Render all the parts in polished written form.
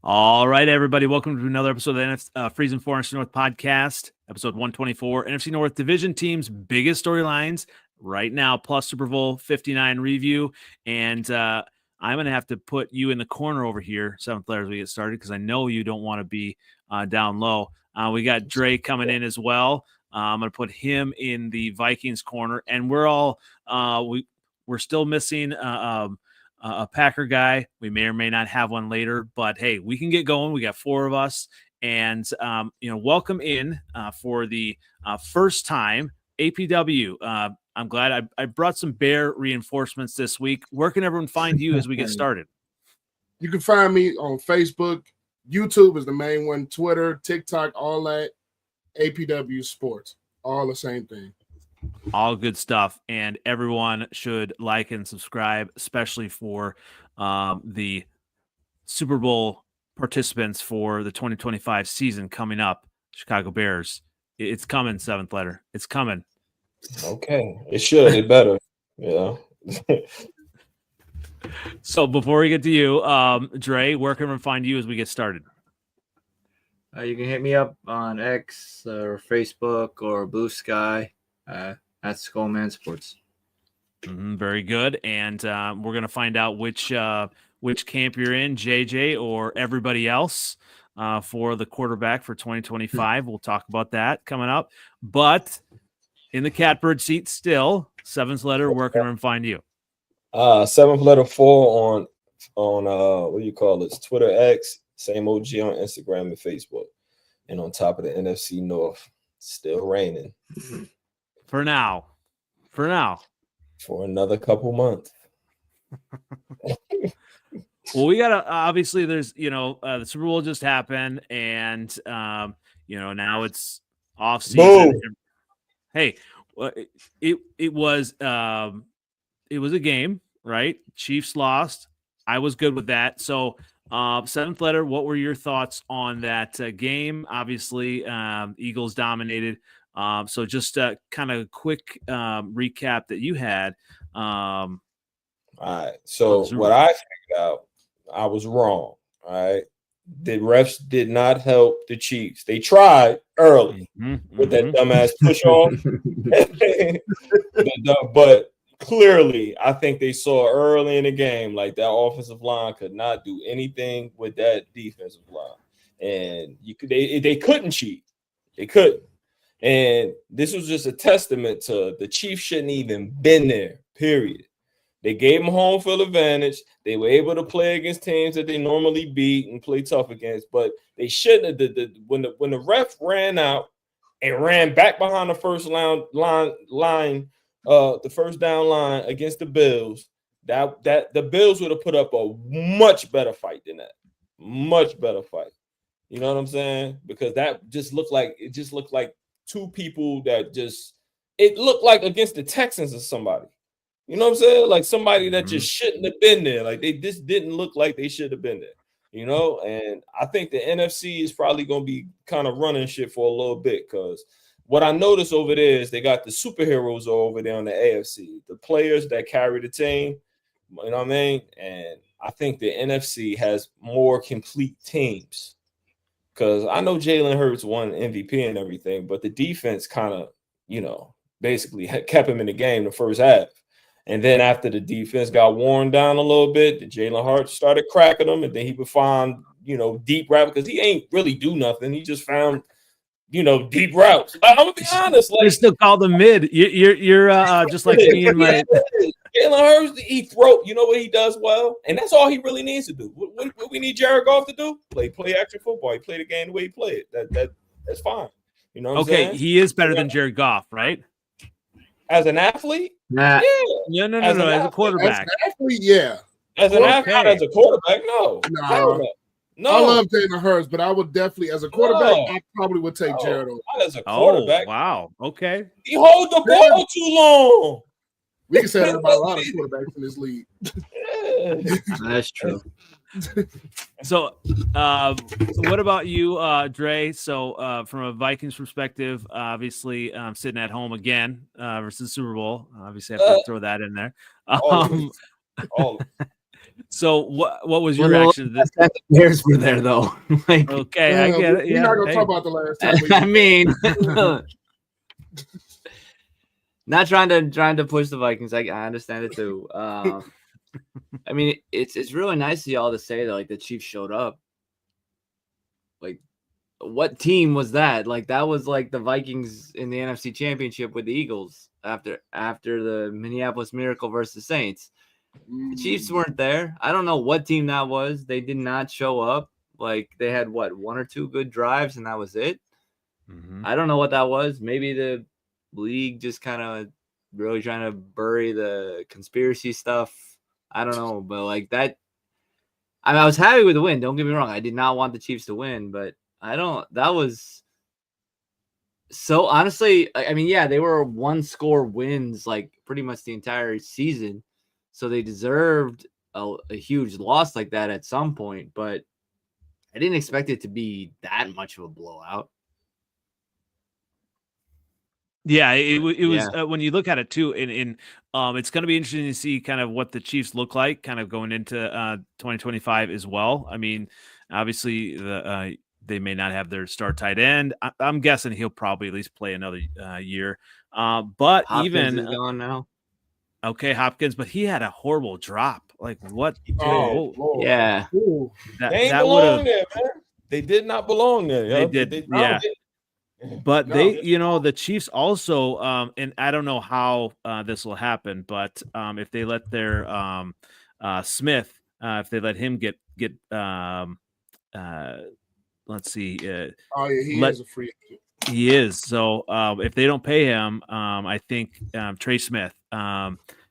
All right, everybody. Welcome to another episode of the Freezin NFC North Podcast, episode 124. NFC North Division teams' biggest storylines right now, plus Super Bowl 59 review. And I'm going to have to put you in the corner over here, seventh letter, as we get started, because I know you don't want to be down low. We got Dre coming in as well. I'm going to put him in the Vikings corner. And we're all we're still missing a Packer guy. We may or may not have one later, but hey, we can get going. We got four of us, and welcome in for the first time APW. I'm glad I brought some bear reinforcements this week. Where can everyone find you as we get started? You can find me on Facebook. YouTube is the main one. Twitter, TikTok, all that. APW Sports, all the same thing. All good stuff, and everyone should like and subscribe, especially for the Super Bowl participants for the 2025 season coming up. Chicago Bears. It's coming, seventh letter. It's coming. Okay. It should. It better. Yeah. So before we get to you, Dre, where can we find you as we get started? You can hit me up on X or Facebook or Blue Sky. At Skullman Sports. Very good. And we're going to find out which camp you're in, JJ or everybody else, for the quarterback for 2025. We'll talk about that coming up. But in the catbird seat still, seventh letter, where can we find you? Seventh letter 4 on what do you call it? Twitter, X, same OG on Instagram and Facebook. And on top of the NFC North, still raining. For now. For another couple months. Well, we got to obviously there's, the Super Bowl just happened and, now it's off season. Hey, it was a game, right? Chiefs lost. I was good with that. So, seventh letter, what were your thoughts on that game? Obviously, Eagles dominated. So just kind of a quick recap that you had. All right. So what I figured out, I was wrong. All right. The refs did not help the Chiefs. They tried early with that dumbass push off. But clearly, I think they saw early in the game, like that offensive line could not do anything with that defensive line. And they couldn't cheat. They couldn't. And this was just a testament to the Chiefs shouldn't even been there, period. They gave them home field advantage. They were able to play against teams that they normally beat and play tough against, but they shouldn't have. When the ref ran out and ran back behind the first line, the first down line against the Bills, that the Bills would have put up a much better fight than that. Much better fight. You know what I'm saying? Because that just looked like two people that it looked like against the Texans or somebody. You know what I'm saying? Like somebody that just shouldn't have been there. Like they just didn't look like they should have been there, And I think the NFC is probably going to be kind of running shit for a little bit because what I noticed over there is they got the superheroes over there on the AFC, the players that carry the team. You know what I mean? And I think the NFC has more complete teams. Because I know Jalen Hurts won MVP and everything, but the defense kind of, basically kept him in the game the first half. And then after the defense got worn down a little bit, the Jalen Hurts started cracking them, and then he would find, deep route because he ain't really do nothing. He just found, deep routes. I'm gonna be honest. They still call them mid. You're just like me and my. Jalen Hurts, he throw. You know what he does well, and that's all he really needs to do. What we need Jared Goff to do? Play action football. He play the game the way he played. That's fine. You know what I'm saying? He is better than Jared Goff, right? As an athlete, nah. Yeah. No. As a quarterback, as an athlete, yeah. As an athlete, as a quarterback, no. No. I love Jalen Hurts, but I would definitely, as a quarterback, I probably would take Jared over. Not as a quarterback. Wow. Okay. He holds the ball too long. We can say that about a lot of quarterbacks in this league. That's true. So, what about you, Dre? So, from a Vikings perspective, obviously, sitting at home again versus Super Bowl. Obviously, I have to throw that in there. So what was your reaction to this? The Bears were there though. Like, Okay, I get it. We're Yeah, not gonna hey. talk about the last time. I mean, not trying to push the Vikings. I understand it too. I mean, it's really nice of y'all to say that like the Chiefs showed up. Like, what team was that? Like, that was like the Vikings in the NFC Championship with the Eagles after the Minneapolis Miracle versus Saints. The Chiefs weren't there. I don't know what team that was. They did not show up. Like, they had what, 1 or 2 good drives, and that was it. Mm-hmm. I don't know what that was. Maybe the league just kind of really trying to bury the conspiracy stuff. I don't know, but like that. I mean, I was happy with the win. Don't get me wrong. I did not want the Chiefs to win, but that was so honestly. I mean, yeah, they were 1-score wins like pretty much the entire season. So they deserved a huge loss like that at some point, but I didn't expect it to be that much of a blowout. Yeah, it was when you look at it too, and it's going to be interesting to see kind of what the Chiefs look like, kind of going into 2025 as well. I mean, obviously they may not have their star tight end. I'm guessing he'll probably at least play another year. But Hopkins even is gone now. Okay, Hopkins, but he had a horrible drop. Like what? Oh, Lord. Yeah. Ooh. They ain't belong there, man. They did not belong there. They did, yeah. But the Chiefs also, and I don't know how this will happen, but if they let their Smith, if they let him get let's see. He is a free agent. He is. So if they don't pay him, I think Trey Smith,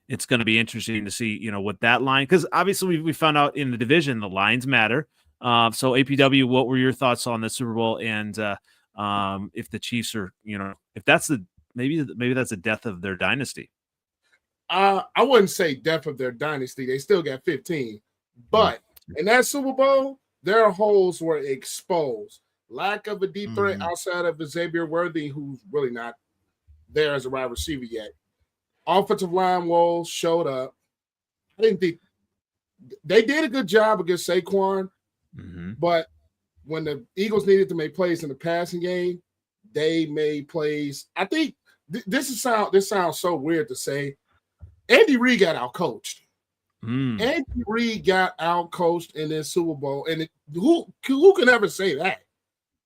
it's going to be interesting to see, what that line, because obviously we found out in the division, the lines matter. So APW, what were your thoughts on the Super Bowl? And if the Chiefs are, if that's maybe that's the death of their dynasty. I wouldn't say death of their dynasty. They still got 15, but in that Super Bowl, their holes were exposed. Lack of a deep threat outside of Xavier Worthy, who's really not there as a wide receiver yet. Offensive line woes showed up. I didn't think they did a good job against Saquon, but when the Eagles needed to make plays in the passing game, they made plays. I think this sounds so weird to say. Andy Reid got outcoached. Andy Reid got outcoached in this Super Bowl, and who can ever say that?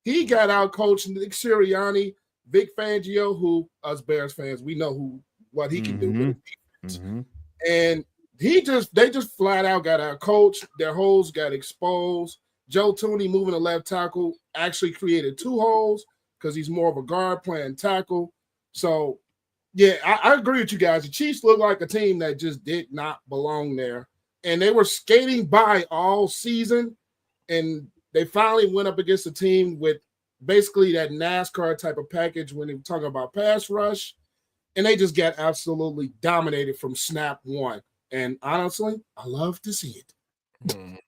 He got outcoached. Nick Sirianni, Vic Fangio, who us Bears fans, we know what he can do with the defense. And they just flat out got outcoached. Their holes got exposed. Joe Tooney moving to left tackle actually created 2 holes because he's more of a guard playing tackle. So, yeah, I agree with you guys. The Chiefs look like a team that just did not belong there. And they were skating by all season, and they finally went up against a team with basically that NASCAR type of package when they were talking about pass rush, and they just got absolutely dominated from snap one. And honestly, I love to see it.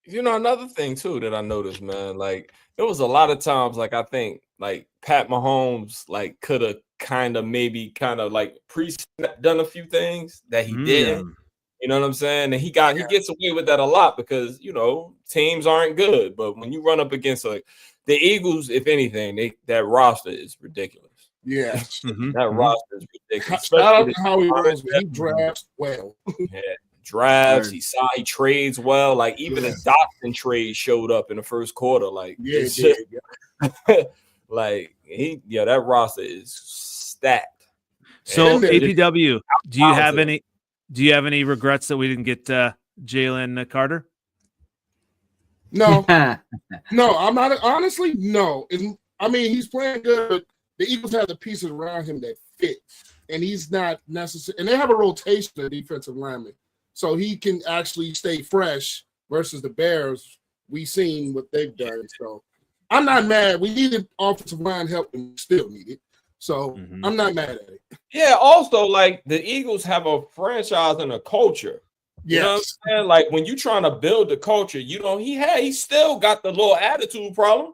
Another thing too that I noticed, man, like there was a lot of times, like I think, like Pat Mahomes, like could have kind of like pre-snap done a few things that he didn't. You know what I'm saying? And he gets away with that a lot because teams aren't good. But when you run up against like the Eagles, if anything, that roster is ridiculous. Yeah, that roster is ridiculous. Shout out to Howie Roseman. He drafts well. Drafts. He trades well. Like even the Dotson trade showed up in the first quarter. Like like that roster is stacked. So APW, do you have any regrets that we didn't get Jalen Carter? No, I'm not. Honestly, no. I mean, he's playing good. The Eagles have the pieces around him that fit, and he's not necessary. And they have a rotation of defensive linemen, so he can actually stay fresh. Versus the Bears, we've seen what they've done. So I'm not mad. We needed offensive line help, and we still need it. So I'm not mad at it. Yeah. Also, like the Eagles have a franchise and a culture. You know what I'm saying? Like when you're trying to build the culture, he still got the little attitude problem.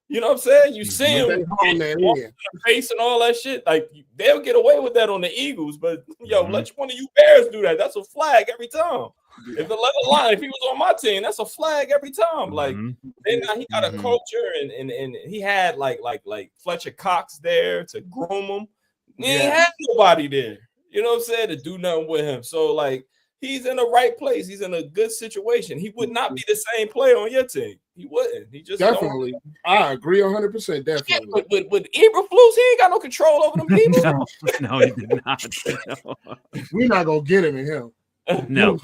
You know what I'm saying? You see him in the face and all that shit. Like they'll get away with that on the Eagles, but let one of you Bears do that. That's a flag every time. If he was on my team, that's a flag every time. Like, then now he got a culture, and he had like Fletcher Cox there to groom him. He ain't had nobody there, you know what I'm saying, to do nothing with him. So like, he's in the right place. He's in a good situation. He would not be the same player on your team. He wouldn't. He just definitely. I agree 100%. Definitely. Yeah, with Eberflus, he ain't got no control over them people. No, he did not. No. We're not gonna get him in him. No.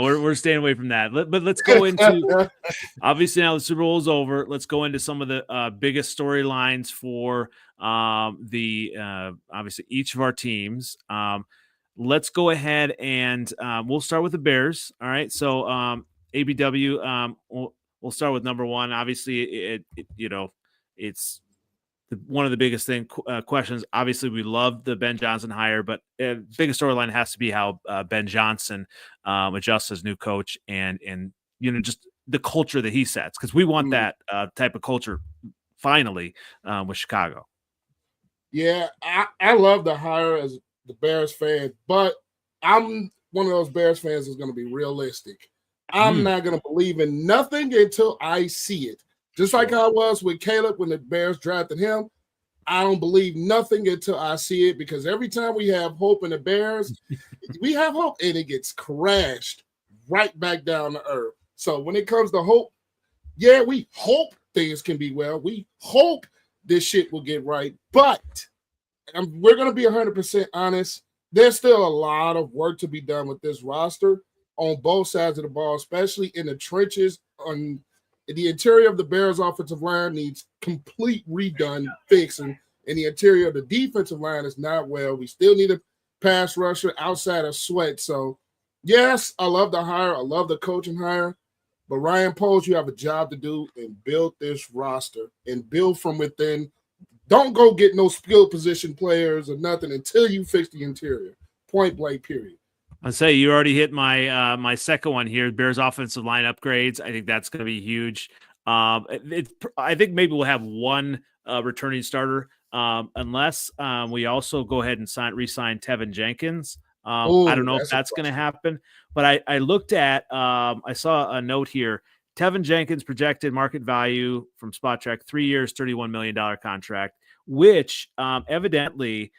We're staying away from that. But let's go into obviously now the Super Bowl is over. Let's go into some of the biggest storylines for obviously each of our teams. Let's go ahead and we'll start with the Bears. All right. So ABW, we'll start with number one. Obviously, it's one of the biggest questions. Obviously, we love the Ben Johnson hire, but biggest storyline has to be how Ben Johnson adjusts as new coach and just the culture that he sets, because we want that type of culture finally with Chicago. Yeah, I love the hire as the Bears fan, but I'm one of those Bears fans that's going to be realistic. I'm not going to believe in nothing until I see it. Just like I was with Caleb when the Bears drafted him, I don't believe nothing until I see it, because every time we have hope in the Bears, we have hope and it gets crashed right back down to earth. So when it comes to hope, yeah, we hope things can be well. We hope this shit will get right, but we're going to be 100% honest. There's still a lot of work to be done with this roster on both sides of the ball, especially in the trenches. On the interior of the Bears offensive line needs complete redone, fixing, and the interior of the defensive line is not well. We still need a pass rusher outside of Sweat. So, yes, I love the hire. I love the coaching hire. But Ryan Poles, you have a job to do and build this roster and build from within. Don't go get no skill position players or nothing until you fix the interior. Point blank, period. I'd say you already hit my my second one here. Bears offensive line upgrades. I think that's going to be huge. I think maybe we'll have one returning starter, unless we also go ahead and re-sign Tevin Jenkins. I don't know if that's going to happen, but I looked at I saw a note here. Tevin Jenkins projected market value from Spot Track, 3 years, $31 million contract, which evidently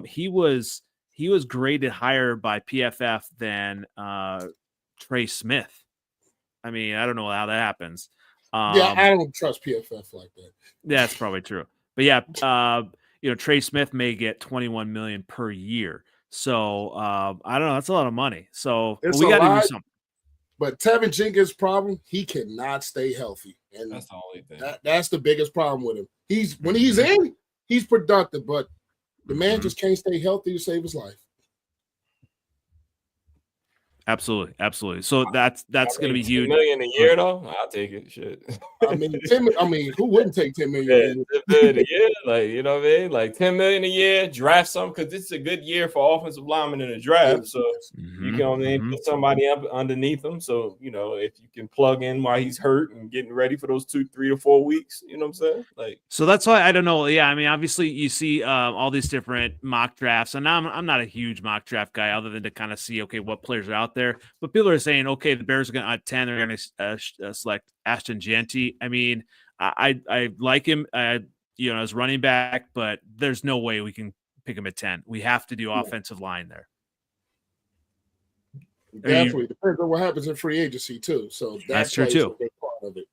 he was graded higher by PFF than Trey Smith. I mean, I don't know how that happens. Yeah, I don't trust PFF like that. That's probably true. But yeah, Trey Smith may get $21 million per year. So I don't know. That's a lot of money. So we got to do something. But Tevin Jenkins' problem, he cannot stay healthy. And that's the only thing. That's the biggest problem with him. When he's in, he's productive, but the man just can't stay healthy to save his life. Absolutely. So that's going to be huge. $10 million a year, though. I'll take it. Shit. I mean, who wouldn't take $10 million a year? Like, you know what I mean? Like $10 million a year. Draft some, because this is a good year for offensive linemen in the draft. So you can put somebody up underneath them. So if you can plug in while he's hurt and getting ready for those 3 to 4 weeks, you know what I'm saying? Like, so that's why I don't know. Yeah, I mean, obviously you see all these different mock drafts, and I'm not a huge mock draft guy, other than to kind of see what players are out there. But people are saying, okay, the Bears are going to at 10, they're going to select Ashton Jeanty. I mean, I like him, as running back, but there's no way we can pick him at 10. We have to do offensive line there. Definitely depends on what happens in free agency too. So that's true too. A big part of it.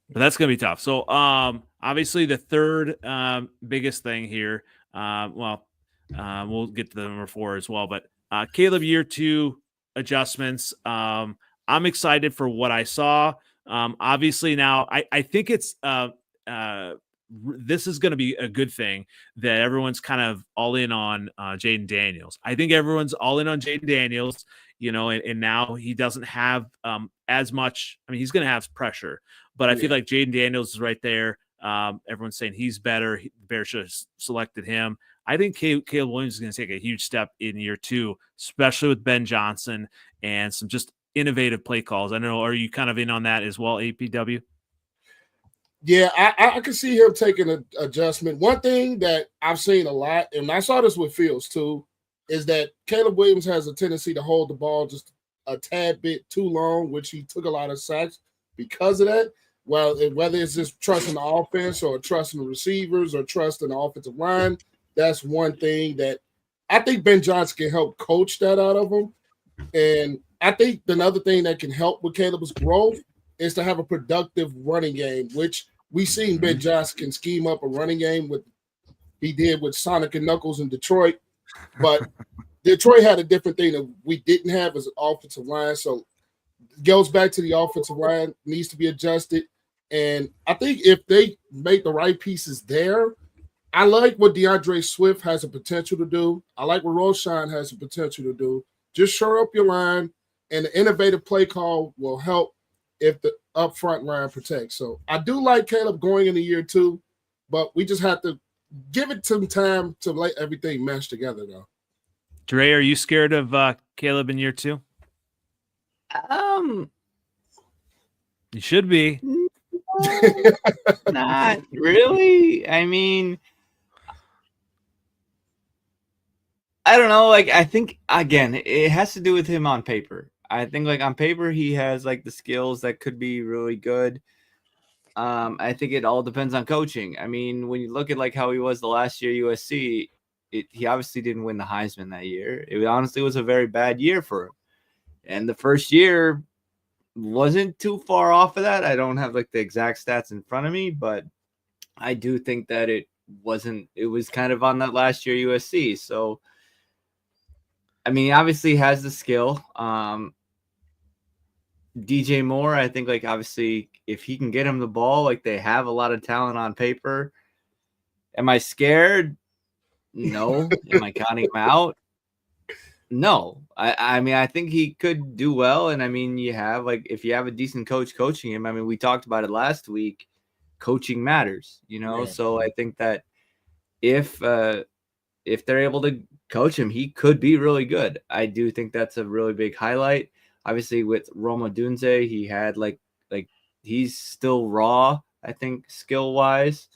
But that's going to be tough. So obviously the third biggest thing here, we'll get to the number 4 as well, but Caleb year 2 adjustments. I'm excited for what I saw. Obviously now I think it's this is going to be a good thing that everyone's kind of all in on Jaden Daniels. I think everyone's all in on Jaden Daniels, and now he doesn't have as much. I mean, he's going to have pressure, but I feel like Jaden Daniels is right there. Everyone's saying he's better. The Bears should have selected him. I think Caleb Williams is going to take a huge step in year 2, especially with Ben Johnson and some just innovative play calls. I don't know. Are you kind of in on that as well, APW? Yeah, I can see him taking an adjustment. One thing that I've seen a lot, and I saw this with Fields too, is that Caleb Williams has a tendency to hold the ball just a tad bit too long, which he took a lot of sacks because of that. Well, whether it's just trusting the offense or trusting the receivers or trusting the offensive line, that's one thing that I think Ben Johnson can help coach that out of him. And I think another thing that can help with Caleb's growth is to have a productive running game, which we've seen Ben Johnson can scheme up a running game with he did with Sonic and Knuckles in Detroit. But Detroit had a different thing that we didn't have as an offensive line. So it goes back to the offensive line, needs to be adjusted. And I think if they make the right pieces there, I like what DeAndre Swift has a potential to do. I like what Roshan has a potential to do. Just shore up your line, and the innovative play call will help if the up front line protects. So I do like Caleb going into year 2, but we just have to give it some time to let everything mesh together, though. Dre, are you scared of Caleb in year 2? You should be. Not really. I mean, I don't know. Like, I think, again, it has to do with him on paper. I think, like, on paper, he has, like, the skills that could be really good. I think it all depends on coaching. I mean, when you look at, like, how he was the last year at USC, he obviously didn't win the Heisman that year. It honestly was a very bad year for him. And the first year wasn't too far off of that. I don't have, like, the exact stats in front of me, but I do think that it was kind of on that last year USC. So, I mean, he obviously has the skill. DJ Moore, I think, like, obviously, if he can get him the ball, like, they have a lot of talent on paper. Am I scared? No. Am I counting him out? No. I mean, I think he could do well. And I mean, if you have a decent coach coaching him, I mean, we talked about it last week. Coaching matters, Yeah. So I think that if they're able to coach him, he could be really good. I do think that's a really big highlight. Obviously, with Roma Dunze, he had like he's still raw, I think, skill wise.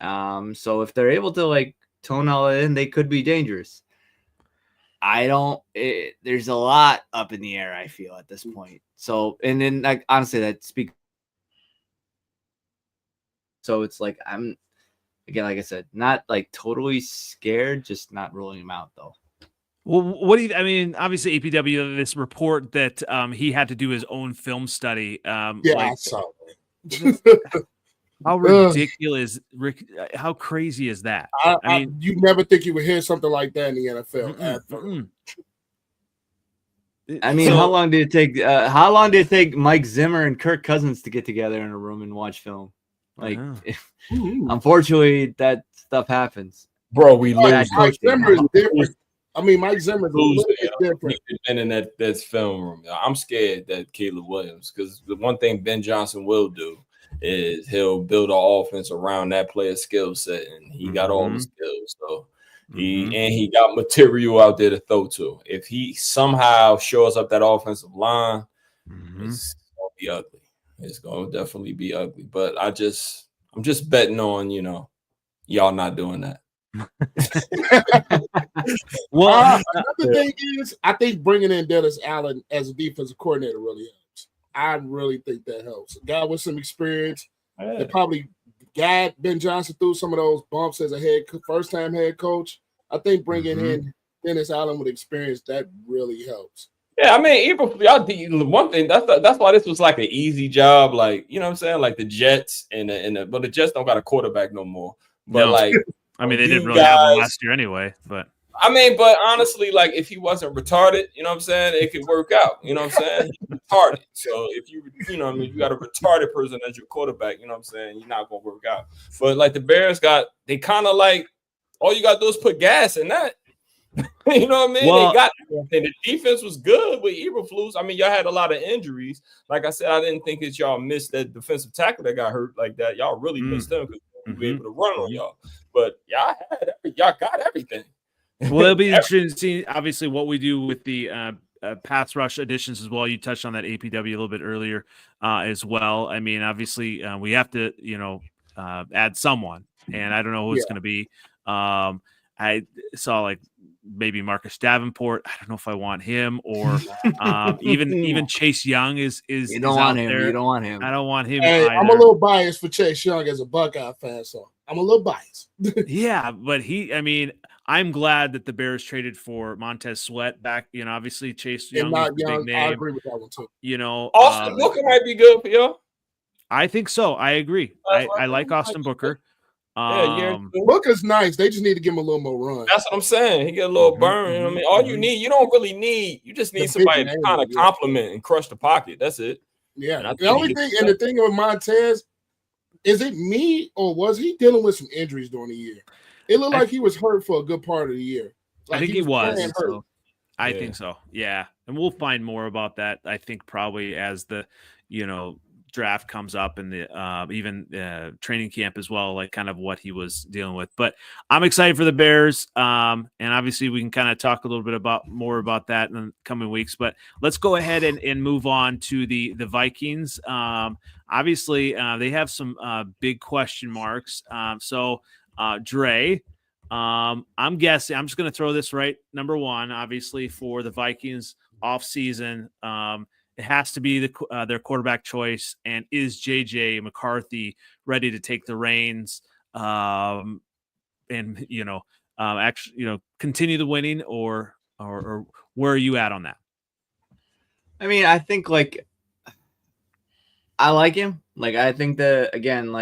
So if they're able to like tone all it in, they could be dangerous. There's a lot up in the air, I feel, at this point. So, and then, like, honestly, that speaks. So it's like, I'm, again, like I said, not like totally scared, just not ruling him out, though. Well, what do you, I mean, obviously APW, this report that he had to do his own film study. I saw that. How ridiculous, how crazy is that? I mean, you never think you would hear something like that in the NFL. I mean, how long did it take Mike Zimmer and Kirk Cousins to get together in a room and watch film? Like, unfortunately, that stuff happens. Bro, we lose. Mike Zimmer is different. I mean, Mike Zimmer is different. And in that film room, I'm scared that Caleb Williams, because the one thing Ben Johnson will do is he'll build an offense around that player's skill set, and he got all the skills. So he got material out there to throw to. If he somehow shows up that offensive line, it's gonna be ugly. It's gonna definitely be ugly. But I'm just betting on, y'all not doing that. Well, another thing is, I think bringing in Dennis Allen as a defensive coordinator really helps. I really think that helps. A guy with some experience that probably guide Ben Johnson through some of those bumps as a first-time head coach. I think bringing in Dennis Allen with experience, that really helps. Yeah, I mean, even y'all did one thing. That's why this was like an easy job. Like, you know what I'm saying? Like the Jets but the Jets don't got a quarterback no more. But like, I mean, they didn't really have one last year anyway. But I mean, but honestly, like if he wasn't retarded, you know what I'm saying, it could work out. You know what I'm saying? He's retarded. So if you got a retarded person as your quarterback, you know what I'm saying, you're not gonna work out. But like the Bears they kind of like all you gotta do is put gas in that. You know what I mean? Well, they got everything. The defense was good with Eberflus. I mean, y'all had a lot of injuries. Like I said, I didn't think that y'all missed that defensive tackle that got hurt like that. Y'all really missed him because we were able to run on y'all. But y'all got everything. Well, it'll be interesting to see, obviously, what we do with the pass rush additions as well. You touched on that APW a little bit earlier as well. I mean, obviously, we have to, add someone, and I don't know who it's going to be. I saw like maybe Marcus Davenport. I don't know if I want him or even Chase Young is You don't is want out him. there. You don't want him. I don't want him Hey, either. I'm a little biased for Chase Young as a Buckeye fan, so I'm a little biased. Yeah, but I'm glad that the Bears traded for Montez Sweat back. Obviously Chase Young And not was the Young. big I name. agree with that one too. Austin Booker might be good for y'all. I think so. I agree. I like Austin Booker. Booker's nice. They just need to give him a little more run. That's what I'm saying. He get a little burn. You know what I mean, all you need, you don't really need. You just need somebody to kind of compliment and crush the pocket. That's it. Yeah. The only thing, and the thing with Montez, is it me or was he dealing with some injuries during the year? It looked like he was hurt for a good part of the year. I think he was. Hurt. I think so. Yeah, and we'll find more about that. I think probably as the draft comes up and the even training camp as well, like kind of what he was dealing with. But I'm excited for the Bears, and obviously we can kind of talk a little bit more about that in the coming weeks. But let's go ahead and move on to the Vikings. Obviously, they have some big question marks. So Dre, I'm guessing. I'm just going to throw this right. Number one, obviously for the Vikings offseason, it has to be their quarterback choice. And is JJ McCarthy ready to take the reins and actually continue the winning, or where are you at on that? I mean, I think I like him. I think that, again,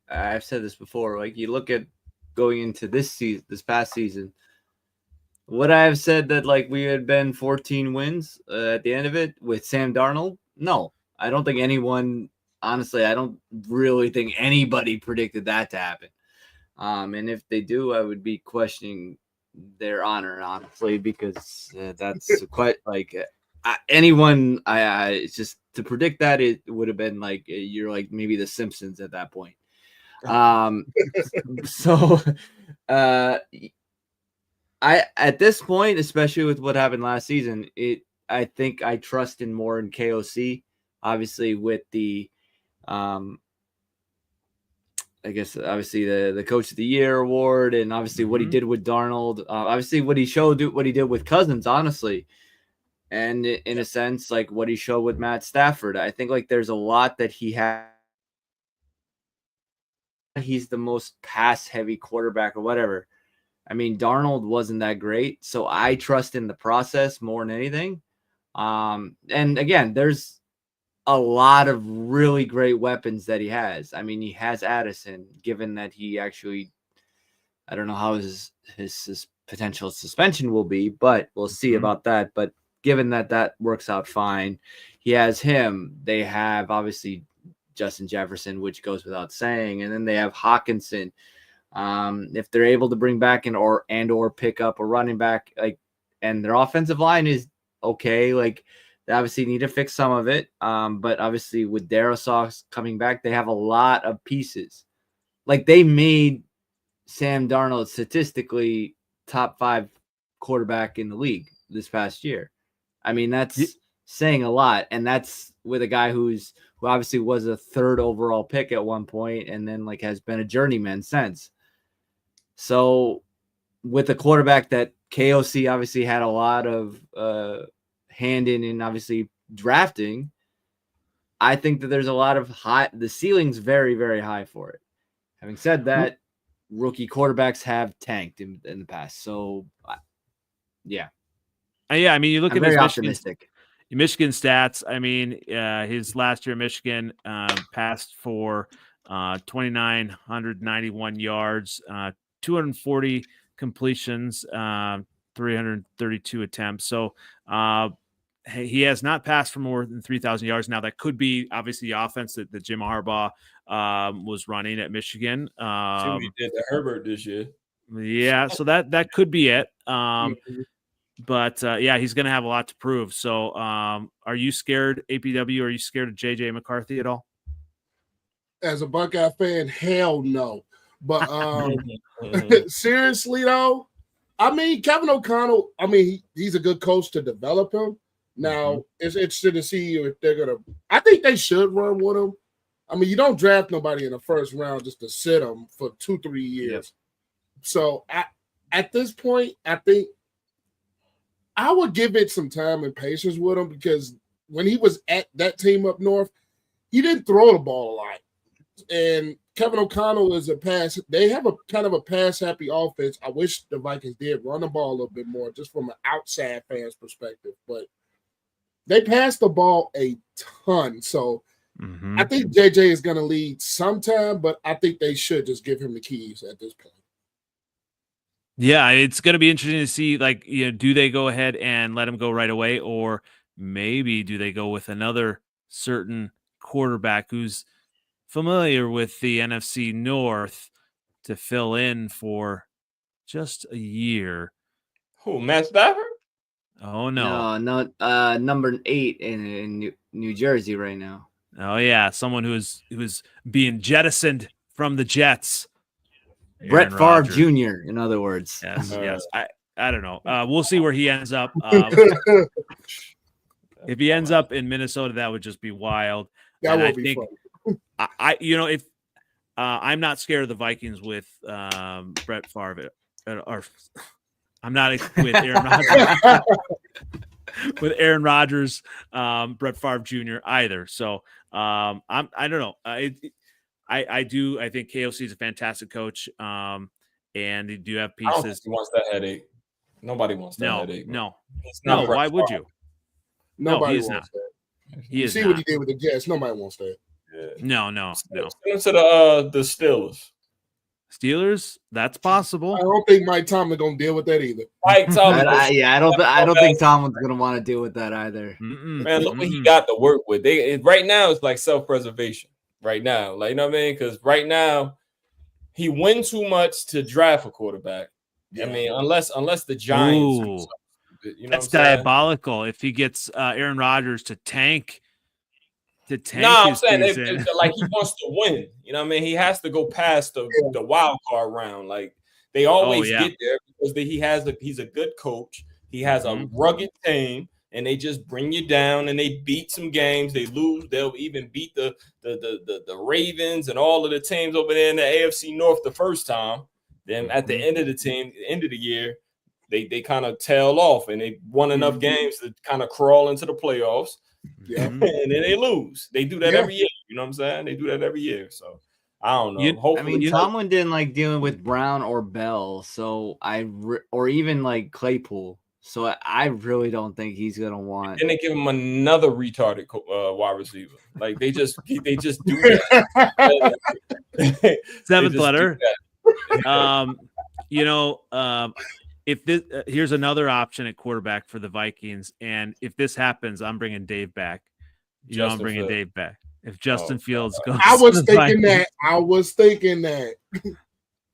I've said this before, you look at going into this past season, would I have said that we had been 14 wins at the end of it with Sam Darnold? No, I don't think anyone, honestly, I don't really think anybody predicted that to happen. And if they do, I would be questioning their honor, honestly, because that's quite anyone. It's just to predict that it would have been you're maybe the Simpsons at that point. So I at this point, especially with what happened last season, I think I trust more in KOC, obviously with the I guess obviously the Coach of the Year award, and obviously what he did with Darnold, obviously what he did with Cousins, honestly, and in a sense what he showed with Matt Stafford. I think there's a lot that he had. He's the most pass heavy quarterback or whatever. I mean, Darnold wasn't that great, so I trust in the process more than anything. And again, there's a lot of really great weapons that he has. I mean, he has Addison, given that he actually, I don't know how his potential suspension will be, but we'll see about that. But given that works out fine, he has him. They have obviously Justin Jefferson, which goes without saying, and then they have Hawkinson. If they're able to bring back or pick up a running back, and their offensive line is okay, they obviously need to fix some of it. But obviously with Darrisaw coming back, they have a lot of pieces. They made Sam Darnold statistically top 5 quarterback in the league this past year. I mean, that's saying a lot, and that's with a guy who obviously was a 3rd overall pick at one point, and then has been a journeyman since. So with a quarterback that KOC obviously had a lot of hand in obviously drafting, I think that there's a lot of the ceiling's very, very high for it. Having said that, rookie quarterbacks have tanked in the past. So yeah. Yeah, I mean, you look at his optimistic. Michigan stats. I mean, his last year in Michigan passed for 2,991 yards, 240 completions, 332 attempts. So he has not passed for more than 3,000 yards. Now, that could be obviously the offense that Jim Harbaugh was running at Michigan. See what he did to Herbert this year. Yeah, so that could be it. But yeah, he's going to have a lot to prove. So are you scared, APW? Are you scared of JJ McCarthy at all? As a Buckeye fan, hell no. But seriously, though, I mean, Kevin O'Connell, I mean, he's a good coach to develop him. Now, it's interesting to see if they're going to – I think they should run with him. I mean, you don't draft nobody in the first round just to sit them for 2-3 years. Yep. So at this point, I think I would give it some time and patience with him because when he was at that team up north, he didn't throw the ball a lot. And Kevin O'Connell is they have a kind of a pass-happy offense. I wish the Vikings did run the ball a little bit more just from an outside fan's perspective. But they pass the ball a ton. So I think JJ is going to lead sometime, but I think they should just give him the keys at this point. Yeah, it's going to be interesting to see, like, do they go ahead and let him go right away, or maybe do they go with another certain quarterback who's familiar with the NFC North to fill in for just a year? Who, Matt Stafford? Oh, no. No, number 8 in New Jersey right now. Oh, yeah, someone who's being jettisoned from the Jets. Brett Favre Jr., in other words. Yes. I don't know. We'll see where he ends up. If he ends up in Minnesota, that would just be wild. That would be fun. If I'm not scared of the Vikings with Brett Favre, or I'm not with Aaron Rodgers. With Aaron Rodgers, Brett Favre Jr. either. So I don't know. I think KOC is a fantastic coach. And they do have pieces. I don't think he wants that headache. Nobody wants that headache. No. Why would you? Nobody he's wants not. that. He is see not. What he did with the Jets. Nobody wants that. Yeah. No. Send him to the Steelers. Steelers, that's possible. I don't think Mike Tomlin gonna deal with that either. Mike Tomlin, I don't think Tomlin's gonna want to deal with that either. Man, look what he got to work with. Right now it's like self-preservation. Right now, like, you know what I mean? Because right now he wins too much to draft a quarterback. Yeah. I mean, unless the Giants, that's diabolical. If he gets Aaron Rodgers to tank. No, I'm saying like he wants to win. You know what I mean? He has to go past the wild card round. Like they always get there because he's a good coach. He has a rugged team, and they just bring you down and they beat some games. They lose. They'll even beat the Ravens and all of the teams over there in the AFC North the first time. Then at the end of the year, they kind of tail off and they won enough games to kind of crawl into the playoffs. Yeah, and then they lose. They do that every year. You know what I'm saying? They do that every year. So I don't know. Tomlin didn't like dealing with Brown or Bell, so or even like Claypool. So I really don't think he's gonna want. Then they give him another retarded wide receiver. Like they just do that. Seventh letter. If this here's another option at quarterback for the Vikings, and if this happens, I'm bringing Dave back. I'm bringing Dave back. If Justin Fields goes, I was thinking that.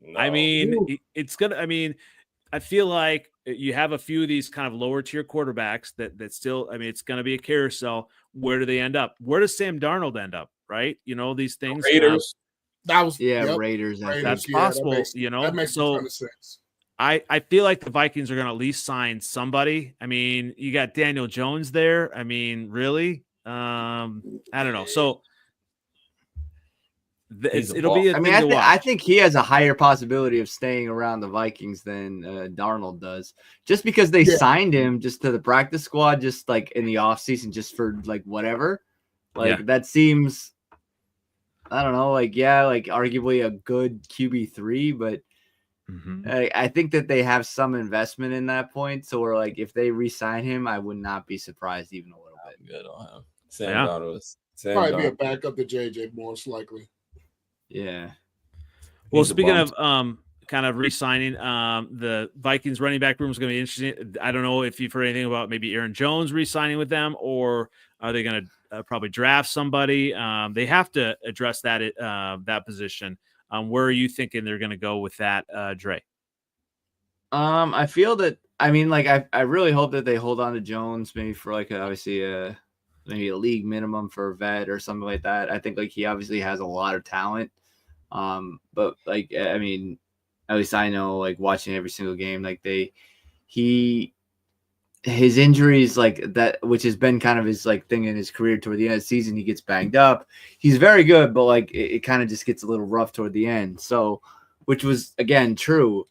No. I mean, it's gonna. I mean, I feel like you have a few of these kind of lower tier quarterbacks that still. I mean, it's going to be a carousel. Where do they end up? Where does Sam Darnold end up? Right? These things. Raiders. Raiders. That's possible. That makes a ton of sense. I feel like the Vikings are going to at least sign somebody. I mean, you got Daniel Jones there. I mean, really? I don't know. So it'll be. I think he has a higher possibility of staying around the Vikings than Darnold does, just because they signed him just to the practice squad, just like in the offseason, just for like whatever. That seems. I don't know. Arguably a good QB3, but. I think that they have some investment in that point. So we're like, if they re-sign him, I would not be surprised even a little bit. Good on him. Sam Darnold. Probably be a backup to JJ most likely. Yeah. Well, speaking of kind of re-signing, the Vikings running back room is going to be interesting. I don't know if you've heard anything about maybe Aaron Jones re-signing with them, or are they going to probably draft somebody? They have to address that position. Where are you thinking they're going to go with that, Dre? I feel that. I mean, I really hope that they hold on to Jones, maybe for maybe a league minimum for a vet or something like that. I think he obviously has a lot of talent. But I mean, at least I know, watching every single game, his injuries that, which has been kind of his thing in his career toward the end of the season, he gets banged up. He's very good, but it kind of just gets a little rough toward the end. So, which was again true.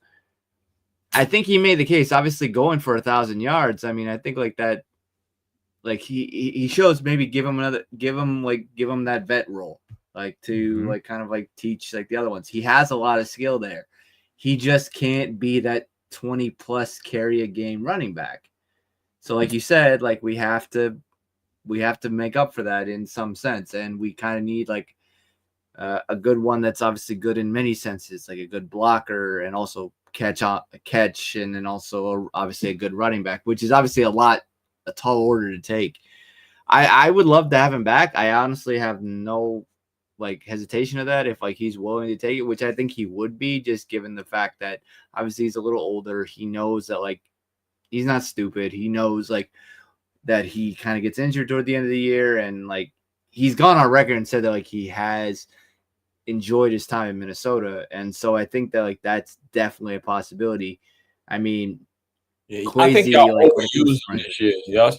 I think he made the case. Obviously, going for 1,000 yards. I mean, I think like that. Like he shows maybe give him that vet role, like to like kind of like teach like the other ones. He has a lot of skill there. He just can't be that 20+ carry a game running back. So like you said, like we have to make up for that in some sense, and we kind of need like a good one that's obviously good in many senses, like a good blocker and also catch, and then also obviously a good running back, which is obviously a tall order to take. I would love to have him back. I honestly have no like hesitation of that if like he's willing to take it, which I think he would be, just given the fact that obviously he's a little older. He knows that like he's not stupid. He knows like that he kind of gets injured toward the end of the year, and like he's gone on record and said that like he has enjoyed his time in Minnesota. And so I think that like that's definitely a possibility. I mean, I think y'all overused him this year.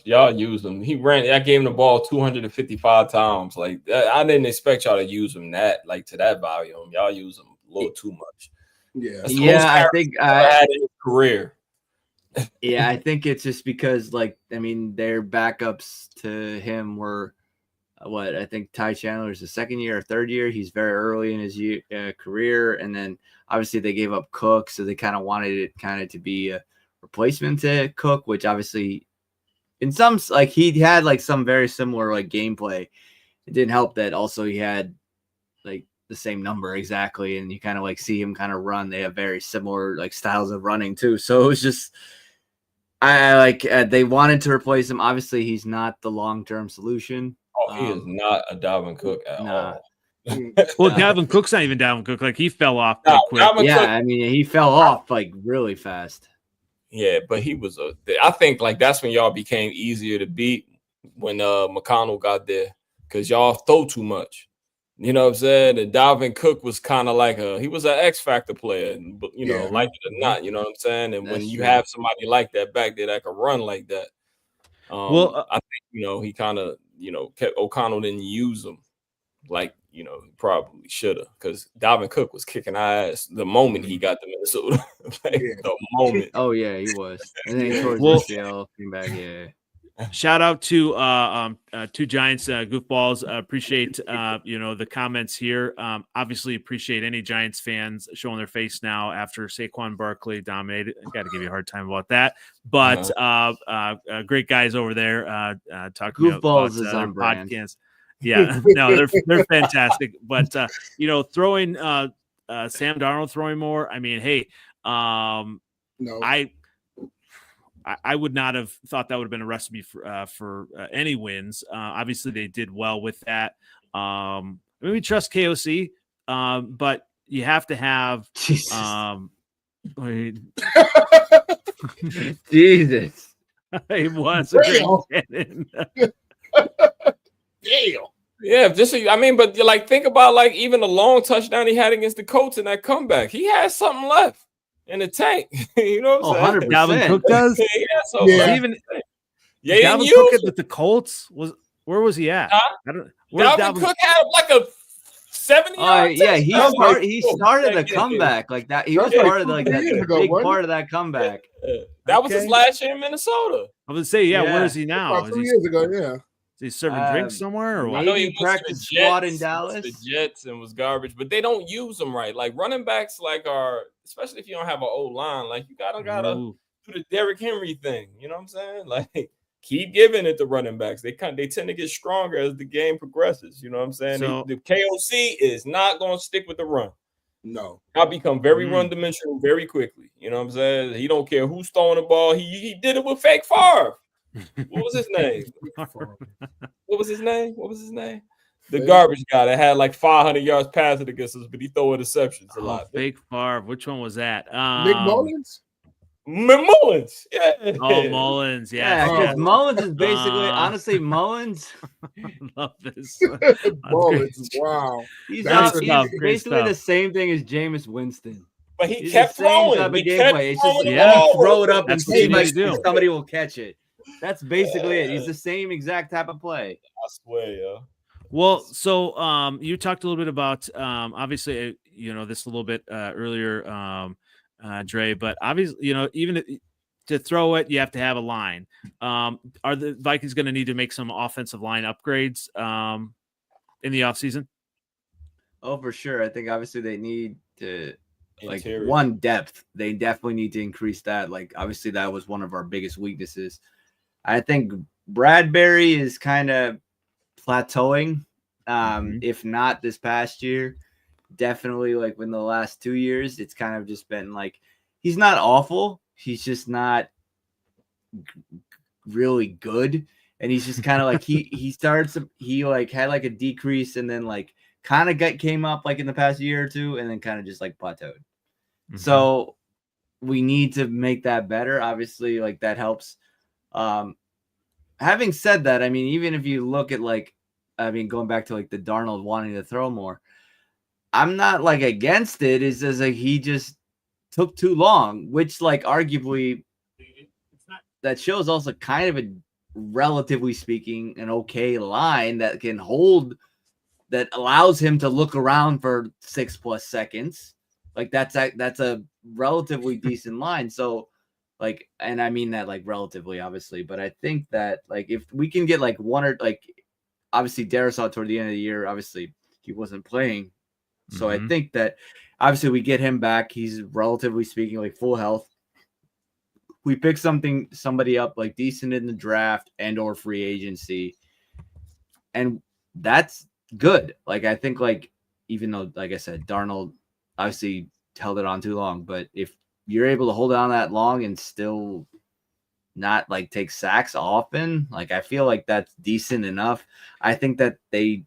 Y'all used him. I gave him the ball 255 times. Like I didn't expect y'all to use him to that volume. Y'all use him a little too much. Yeah, I think I had in his career. Yeah, I think it's just because like I mean their backups to him were I think Ty Chandler's the second year or third year. He's very early in his career, and then obviously they gave up Cook, so they kind of wanted it kind of to be a replacement to Cook, which obviously in some like he had like some very similar like gameplay. It didn't help that also he had like the same number exactly, and you kind of like see him kind of run. They have very similar like styles of running too, so it was just they wanted to replace him. Obviously he's not the long-term solution. He is not a Dalvin Cook at all. Well, Dalvin Cook's not even Dalvin Cook. Like he fell off quick. I mean he fell off like really fast. Yeah, but he was I think like that's when y'all became easier to beat when McConnell got there, because y'all throw too much. You know what I'm saying? And Dalvin Cook was kind of like he was an X factor player, but you know, like it or not, you know what I'm saying? And when you have somebody like that back there that can run like that, I think he kind of kept O'Connell didn't use him like he probably should have, because Dalvin Cook was kicking our ass the moment he got to Minnesota. The moment. Oh yeah, he was. And then towards ACL came back. Yeah. Shout out to two Giants goofballs. Appreciate the comments here. Obviously appreciate any Giants fans showing their face now after Saquon Barkley dominated. I got to give you a hard time about that, but great guys over there talking goofballs about is on brand. Podcasts. Yeah, no, they're fantastic. But throwing Sam Darnold throwing more. I mean, hey, no. I would not have thought that would have been a recipe for any wins. Obviously, they did well with that. We trust KOC, but you have to have. Jesus, it was a great cannon. Damn. Yeah, but like think about like even the long touchdown he had against the Colts in that comeback. He had something left in the tank. You know what I'm saying? 100%. Dalvin Cook does. Even Dalvin Cook with the Colts where was he at? Dalvin Cook had like a 70-yard he started the comeback like that. He was part of like that big part of that comeback. That was his last year in Minnesota. I would say, where is he now? About 2 years ago, yeah. Is he serving drinks somewhere or what? I know he practiced squad in Dallas. The Jets and was garbage, but they don't use them right. Like running backs, especially if you don't have an old line, like you gotta do the Derrick Henry thing. You know what I'm saying? Like keep giving it to running backs. They tend to get stronger as the game progresses. You know what I'm saying? So, the KOC is not going to stick with the run. No, I'll become very run dimensional very quickly. You know what I'm saying? He don't care who's throwing the ball. He did it with fake Favre. What was his name? The garbage guy that had like 500 yards passing against us, but he throw interceptions a lot. Fake Favre. Which one was that? Nick Mullins? Mullins. Yeah. Oh, Mullins. Yeah, because Mullins is basically, honestly, Mullins. Love this. Mullins. Wow. He's basically the same thing as Jameis Winston. But he kept throwing. It's just throw it up and see if somebody will catch it. That's basically it. He's the same exact type of play. I swear, yo. Well, so you talked a little bit about obviously this a little bit earlier. Dre. But obviously, even to throw it, you have to have a line. Are the Vikings going to need to make some offensive line upgrades in the offseason? Oh, for sure. I think obviously they need to Interior. one, depth. They definitely need to increase that. Like obviously that was one of our biggest weaknesses. I think Bradbury is kind of plateauing. If not this past year, definitely like in the last 2 years, it's kind of just been like he's not awful. He's just not really good. And he's just kind of like he like had like a decrease and then like kind of came up like in the past year or two and then kind of just like plateaued. So we need to make that better. Obviously, like that helps. Having said that, I mean, even if you look at going back to like the Darnold wanting to throw more, I'm not like against it. It's just like he just took too long, which like arguably that shows also kind of a relatively speaking an okay line that can hold, that allows him to look around for 6+ seconds. Like that's a relatively decent line. So like, and I mean that like relatively obviously, but I think that like if we can get like one or like obviously Darisaw toward the end of the year, obviously he wasn't playing. So I think that obviously we get him back. He's relatively speaking like full health. We pick somebody up like decent in the draft and or free agency. And that's good. Like I think like even though like I said, Darnold obviously held it on too long, but if you're able to hold it on that long and still not like take sacks often, like I feel like that's decent enough. I think that they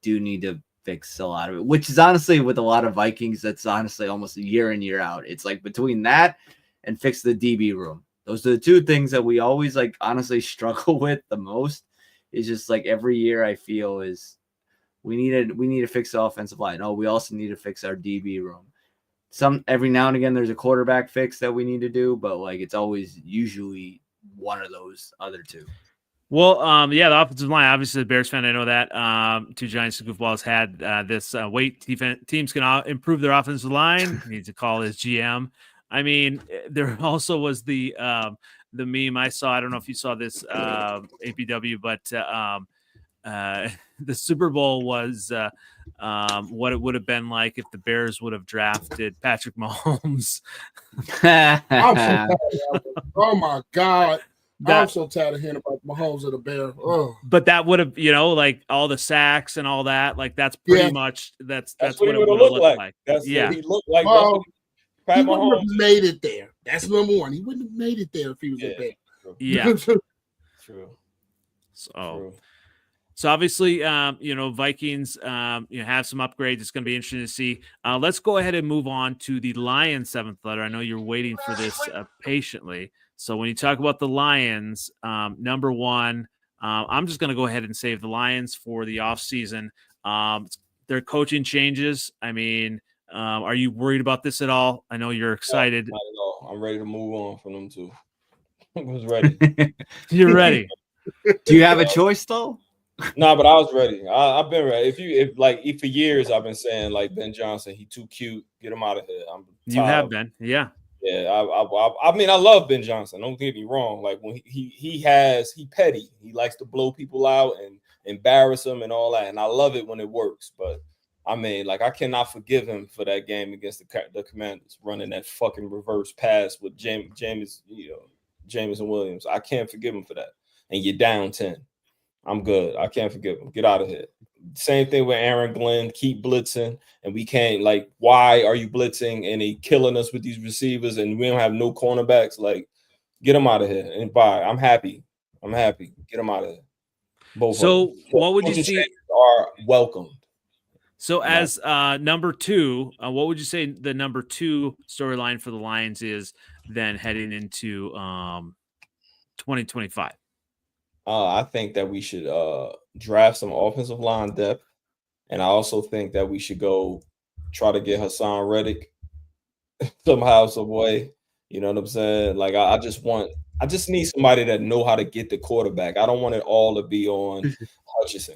do need to fix a lot of it, which is honestly with a lot of Vikings, that's honestly almost a year in, year out. It's like between that and fix the DB room. Those are the two things that we always like honestly struggle with the most. Is just like every year I feel is we need to fix the offensive line. Oh, we also need to fix our DB room. Every now and again there's a quarterback fix that we need to do, but like it's always usually one of those other two. Well, the offensive line, obviously the Bears fan, I know that two Giants goofballs had this wait teams can improve their offensive line. He needs to call his GM. I mean, there also was the meme I saw. I don't know if you saw this APW, but the Super Bowl was what it would have been like if the Bears would have drafted Patrick Mahomes. Oh my God. I'm so tired of hearing about Mahomes of the Bears. Oh. But that would have, like all the sacks and all that. Like that's pretty much that's what it would have looked like. That's what he looked like. Well, he Mahomes wouldn't have made it there. That's number one. He wouldn't have made it there if he was a Bear. Yeah. True. So obviously, Vikings, have some upgrades. It's going to be interesting to see. Let's go ahead and move on to the Lions' seventh letter. I know you're waiting for this patiently. So when you talk about the Lions, number one, I'm just going to go ahead and save the Lions for the offseason. Their coaching changes. I mean, are you worried about this at all? I know you're excited. Not at all. I'm ready to move on from them too. I was ready. You're ready. Do you have a choice though? No, but I was ready. I've been ready. If for years I've been saying like Ben Johnson, he too cute. Get him out of here. You have been, yeah. Yeah, I mean, I love Ben Johnson. Don't get me wrong. Like when he petty. He likes to blow people out and embarrass them and all that. And I love it when it works. But I mean, like I cannot forgive him for that game against the Commanders, running that fucking reverse pass with James and Williams. I can't forgive him for that. And you're down 10. I'm good. I can't forgive him. Get out of here. Same thing with Aaron Glenn. Keep blitzing, and we can't. Like, why are you blitzing and they killing us with these receivers, and we don't have no cornerbacks? Like, get them out of here and bye. I'm happy. Get them out of here. Both. So, what would you see are welcomed? So, as number two, what would you say the number two storyline for the Lions is then heading into 2025? I think that we should draft some offensive line depth, and I also think that we should go try to get Hassan Reddick somehow, some way. You know what I'm saying? Like I just need somebody that know how to get the quarterback. I don't want it all to be on Hutchinson.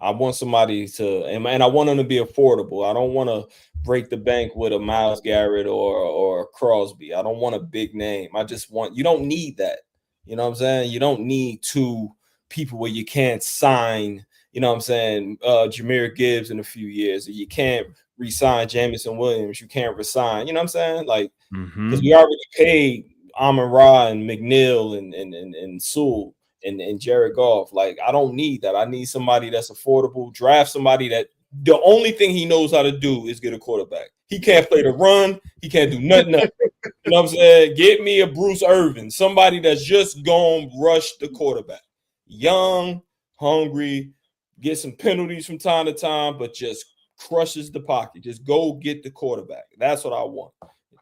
I want somebody to, and I want them to be affordable. I don't want to break the bank with a Myles Garrett or a Crosby. I don't want a big name. I just want, you don't need that. You know what I'm saying? You don't need two people where you can't sign, you know what I'm saying, Jahmyr Gibbs in a few years, or you can't re-sign Jamison Williams. You can't resign, you know what I'm saying? Like, because we already paid Amon-Ra and McNeil and Sewell and Jared Goff. Like, I don't need that. I need somebody that's affordable. Draft somebody that the only thing he knows how to do is get a quarterback. He can't play the run. He can't do nothing else. You know what I'm saying? Get me a Bruce Irvin, somebody that's just going to rush the quarterback. Young, hungry, get some penalties from time to time, but just crushes the pocket. Just go get the quarterback. That's what I want.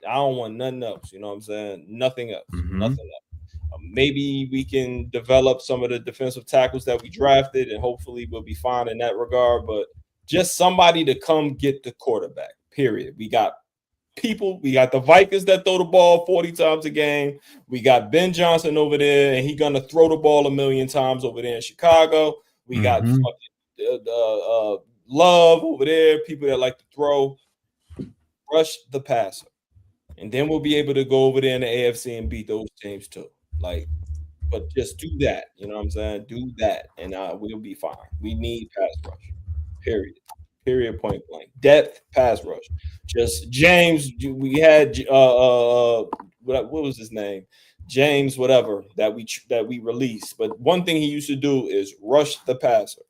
I don't want nothing else. You know what I'm saying? Nothing else. Nothing else. Maybe we can develop some of the defensive tackles that we drafted, and hopefully we'll be fine in that regard. But just somebody to come get the quarterback, period. We got people. We got the Vikings that throw the ball 40 times a game. We got Ben Johnson over there, and he's going to throw the ball 1,000,000 times over there in Chicago. We got Love over there, people that like to throw. Rush the passer. And then we'll be able to go over there in the AFC and beat those teams too. Like, but just do that. You know what I'm saying? Do that, and we'll be fine. We need pass rush. Period. Point blank. Depth, pass rush. Just James. We had what was his name? James, whatever that we released. But one thing he used to do is rush the passer.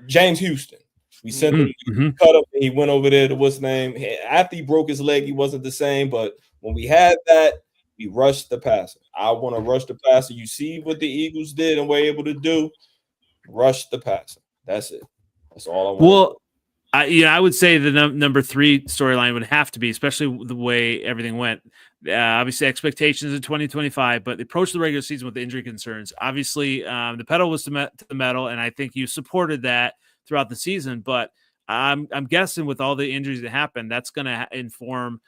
James Houston. We sent him, cut up, and he went over there to what's his name. After he broke his leg, he wasn't the same. But when we had that, we rushed the passer. I want to rush the passer. You see what the Eagles did and were able to do? Rush the passer. That's it. That's all I want. Well, I would say the number 3 storyline would have to be, especially the way everything went. Obviously, expectations in 2025, but the approach to the regular season with the injury concerns. Obviously, the pedal was to the metal, and I think you supported that throughout the season. But I'm guessing with all the injuries that happened, that's going to inform,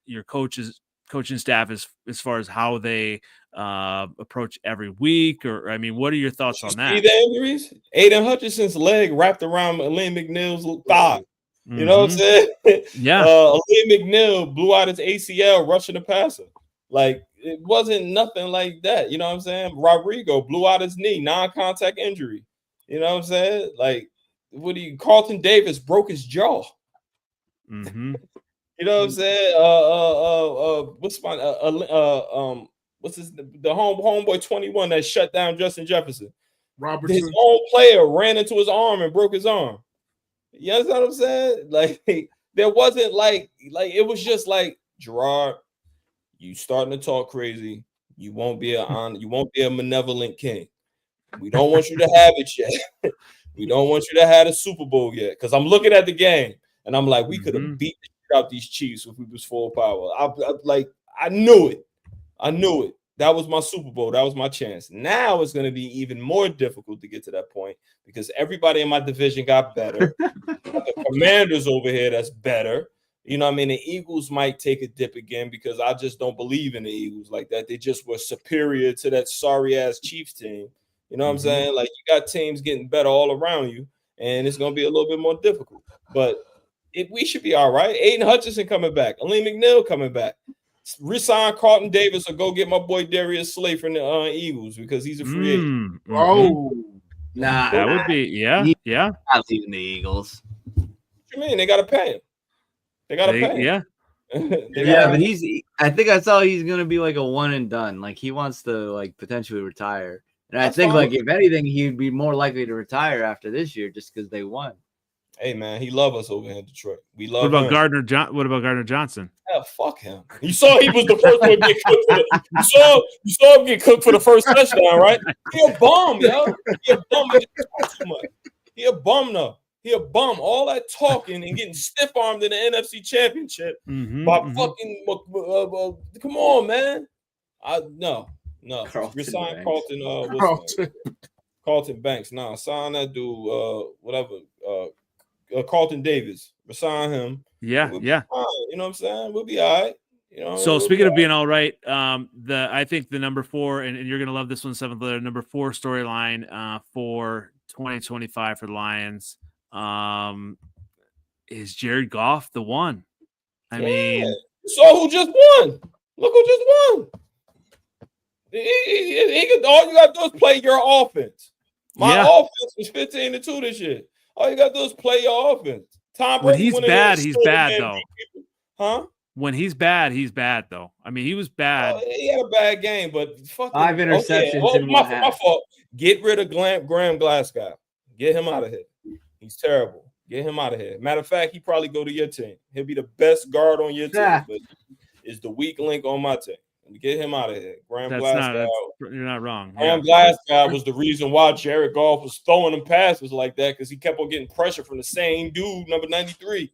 your coaching staff as far as how they approach every week. Or, I mean, what are your thoughts on that? See the injuries? Aiden Hutchinson's leg wrapped around Elaine McNeil's thigh. You know what I'm saying? Yeah. Elaine McNeil blew out his ACL rushing the passer. Like, it wasn't nothing like that. You know what I'm saying? Rodrigo blew out his knee, non-contact injury. You know what I'm saying? Like, Carlton Davis broke his jaw. You know what I'm saying? What's the homeboy 21 that shut down Justin Jefferson? Robertson. His own player ran into his arm and broke his arm. You understand what I'm saying? Like, there wasn't like it was just like, Gerard, you starting to talk crazy. You won't be a malevolent king. We don't want you to have it yet. We don't want you to have the Super Bowl yet. Because I'm looking at the game and I'm like, we could have beat the shit out these Chiefs if we was full power. I knew it. That was my Super Bowl. That was my chance. Now it's going to be even more difficult to get to that point because everybody in my division got better. The Commanders over here, that's better. You know what I mean? The Eagles might take a dip again because I just don't believe in the Eagles like that. They just were superior to that sorry-ass Chiefs team. You know what I'm saying? Like, you got teams getting better all around you, and it's going to be a little bit more difficult. But we should be all right. Aiden Hutchinson coming back. Elaine McNeil coming back. Resign Carlton Davis or go get my boy Darius Slay from the Eagles because he's a free agent. Oh, nah, that would be yeah. Not leaving the Eagles. What you mean? They got to pay him. They got to pay him. Yeah. But I think I saw he's gonna be like a one and done. Like, he wants to like potentially retire. And I think like if anything, he'd be more likely to retire after this year just because they won. Hey man, he love us over here in Detroit. We love What about him. What about Gardner Johnson? Yeah, fuck him. You saw he was the first one to get cooked. You saw him get cooked for the first touchdown, right? He a bum, yo. He a bum. He talk too much. He a bum though. He a bum. All that talking and getting stiff armed in the NFC Championship by fucking. Come on, man. No. Resign Carlton. Carlton Banks. Nah, sign that dude. Whatever. Carlton Davis. Resign him. Yeah. You know what I'm saying? We'll be all right. You know. So speaking of being all right, I think the number 4, and you're gonna love this one, 7th letter, number 4 storyline for 2025 for the Lions. Is Jared Goff the one? I mean, so who just won? Look who just won. All you got to do is play your offense. My offense was 15-2 this year. All you got to do is play your offense. Tom Brady, when he's bad though. Huh? When he's bad though. I mean, he was bad. He had a bad game, but fucking 5 interceptions in my fault. Get rid of Graham Glasgow. Get him out of here. He's terrible. Get him out of here. Matter of fact, he probably go to your team. He'll be the best guard on your team, but is the weak link on my team. Get him out of here. Graham Glasgow. You're not wrong. Graham Glasgow was the reason why Jared Goff was throwing them passes like that, because he kept on getting pressure from the same dude, number 93,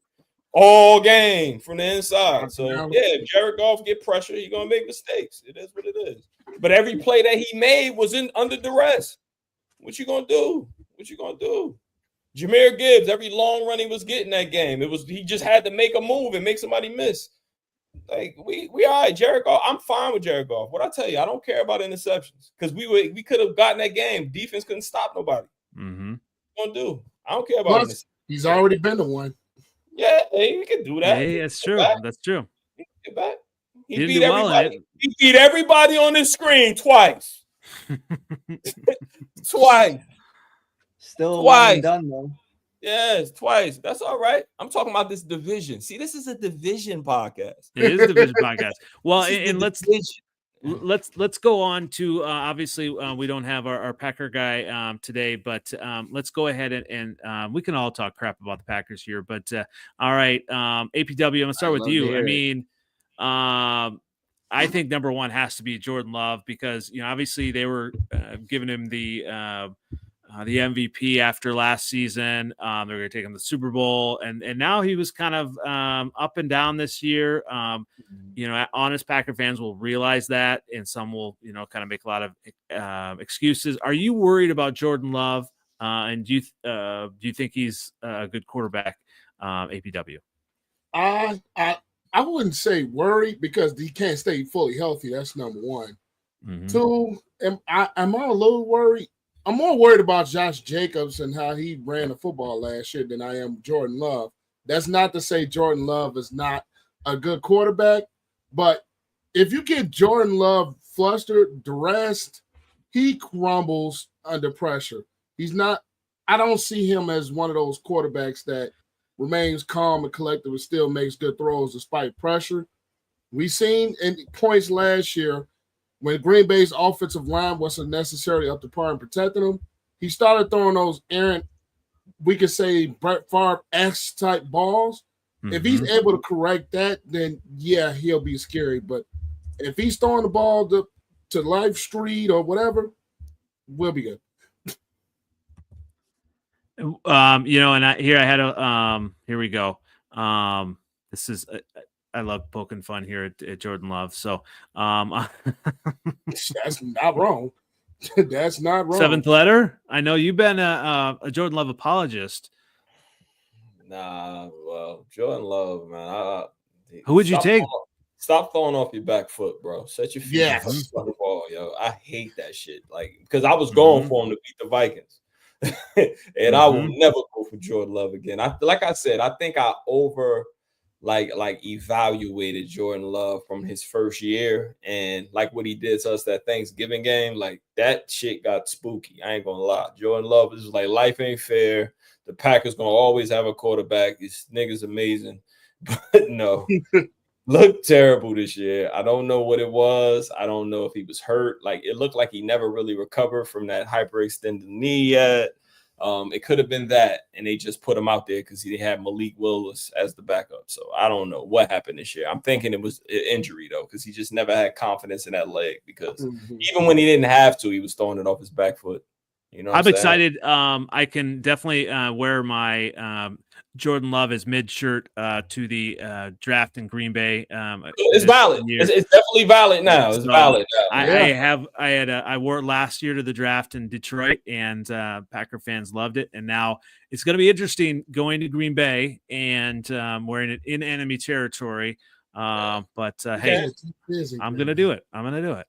all game from the inside. So, yeah, if Jared Goff get pressure, he's going to make mistakes. It is what it is. But every play that he made was under duress. What you going to do? Jahmyr Gibbs, every long run he was getting that game, he just had to make a move and make somebody miss. Like we all right, Jared Goff. I'm fine with Jared Goff. What I tell you, I don't care about interceptions because we could have gotten that game. Defense couldn't stop nobody. Mm-hmm. What do? I don't care about interceptions. He's already been the one. Yeah, he can do that. Hey, that's true. That's true. Get back. He beat everybody. He beat everybody on this screen twice. Twice. Still twice. Done though. Yes, twice. That's all right. I'm talking about this division. See, this is a division podcast. It is a division podcast. Well, and let's go on to obviously we don't have our Packer guy today, but let's go ahead and we can all talk crap about the Packers here. But all right, APW, I'm gonna start with you. I mean, I think number one has to be Jordan Love because obviously they were giving him the MVP after last season. They're going to take him to the Super Bowl, and now he was kind of up and down this year. Honest Packer fans will realize that, and some will, kind of make a lot of excuses. Are you worried about Jordan Love? And do you think he's a good quarterback? APW. I wouldn't say worried because he can't stay fully healthy. That's number one. Mm-hmm. Two, am I a little worried? I'm more worried about Josh Jacobs and how he ran the football last year than I am Jordan Love. That's not to say Jordan Love is not a good quarterback, but if you get Jordan Love flustered, duressed, he crumbles under pressure. I don't see him as one of those quarterbacks that remains calm and collected and still makes good throws despite pressure. We seen in points last year when Green Bay's offensive line wasn't necessarily up to par in protecting him, he started throwing those errant, we could say Brett Favre-esque type balls. Mm-hmm. If he's able to correct that, then yeah, he'll be scary. But if he's throwing the ball to Life Street or whatever, we'll be good. And here we go. This is I love poking fun here at Jordan Love. So that's not wrong. That's not wrong. Seventh letter. I know you've been a Jordan Love apologist. Nah, well, Jordan Love, man. Who would you take? Stop throwing off your back foot, bro. Set your feet on the ball, yo. I hate that shit. Like, because I was going for him to beat the Vikings. And I will never go for Jordan Love again. Like I said, I think I evaluated Jordan Love from his first year, and like what he did to us that Thanksgiving game, like that shit got spooky. I ain't gonna lie. Jordan Love is like, life ain't fair. The Packers gonna always have a quarterback. This nigga's amazing, but no, looked terrible this year. I don't know what it was. I don't know if he was hurt. Like, it looked like he never really recovered from that hyperextended knee yet. It could have been that, and they just put him out there because he had Malik Willis as the backup. So I don't know what happened this year. I'm thinking it was an injury, though, because he just never had confidence in that leg, because even when he didn't have to, he was throwing it off his back foot. I'm excited. I can definitely wear my Jordan Love as mid shirt to the draft in Green Bay. It's valid. It's definitely valid now. It's valid now. I wore it last year to the draft in Detroit, and Packer fans loved it. And now it's going to be interesting going to Green Bay and wearing it in enemy territory. Hey, I'm gonna do it.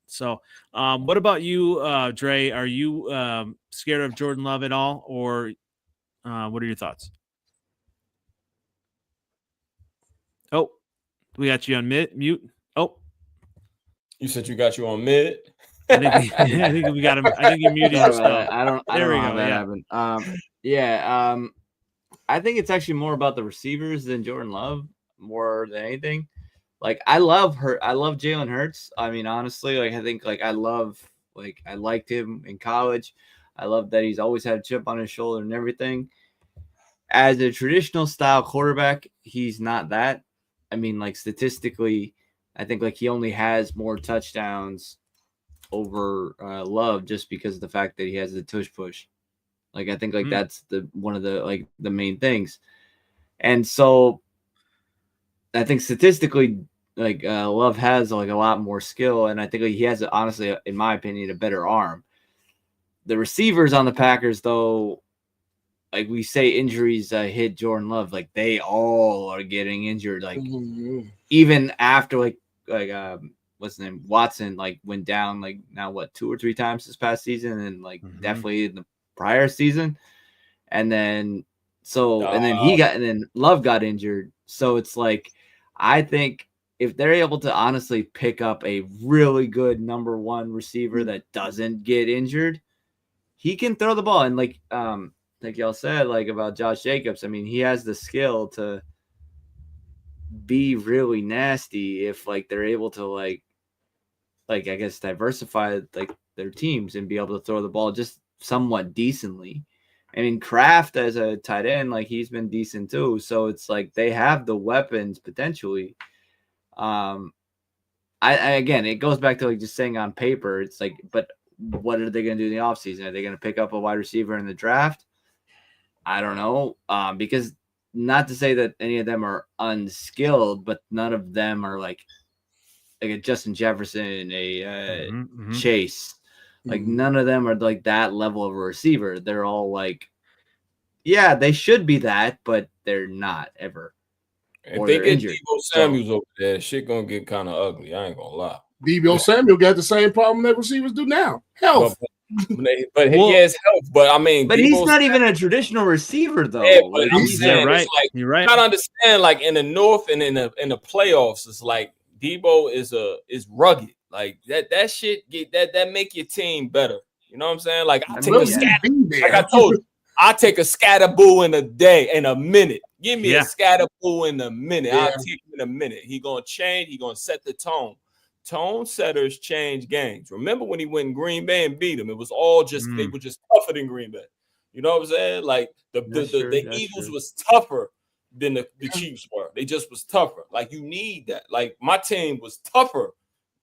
So, what about you, Dre? Are you scared of Jordan Love at all, or what are your thoughts? Oh, we got you on mute. Oh, you said you got you on mid. I think we got him. I think you muted yourself. I don't There we know how go, that yeah. happened. I think it's actually more about the receivers than Jordan Love, more than anything. Like I love Jalen Hurts. I mean, honestly, like I think I liked him in college. I love that he's always had a chip on his shoulder and everything. As a traditional style quarterback, he's not that. I mean, like statistically, I think like he only has more touchdowns over Love just because of the fact that he has the tush push. Like I think like that's one of the main things. And so I think statistically Love has like a lot more skill, and I think he has honestly, in my opinion, a better arm. The receivers on the Packers, though, like we say, injuries hit Jordan Love. Like they all are getting injured. Like even after what's his name, Watson went down now 2 or 3 times this past season, and definitely in the prior season, and then Love got injured. So it's like I think if they're able to honestly pick up a really good number 1 receiver that doesn't get injured, he can throw the ball. And like y'all said, about Josh Jacobs, I mean, he has the skill to be really nasty if they're able to I guess diversify their teams and be able to throw the ball just somewhat decently. I mean, Kraft as a tight end, he's been decent too. So it's they have the weapons potentially. Again, it goes back to just saying on paper, it's but what are they going to do in the offseason? Are they going to pick up a wide receiver in the draft? I don't know. Because not to say that any of them are unskilled, but none of them are like a Justin Jefferson, a Chase. None of them are that level of a receiver. They're all yeah, they should be that, but they're not ever. If they get Deebo Samuels over there, shit gonna get kind of ugly. I ain't gonna lie. Deebo Samuel got the same problem that receivers do now. Health. But he has health. But I mean, but he's not even a traditional receiver though. Yeah, but I'm saying, right. You're right. I understand, in the North and in the playoffs, it's Deebo is rugged. That shit that make your team better. You know what I'm saying? I told you, I take a scatterboo in a minute. Give me a scatterboo in a minute. I'll take him in a minute. He gonna change. He gonna set the tone. Tone setters change games. Remember when he went in Green Bay and beat them? It was all just they were just tougher than Green Bay. You know what I'm saying? The Eagles was tougher than the Chiefs were. They just was tougher. You need that. My team was tougher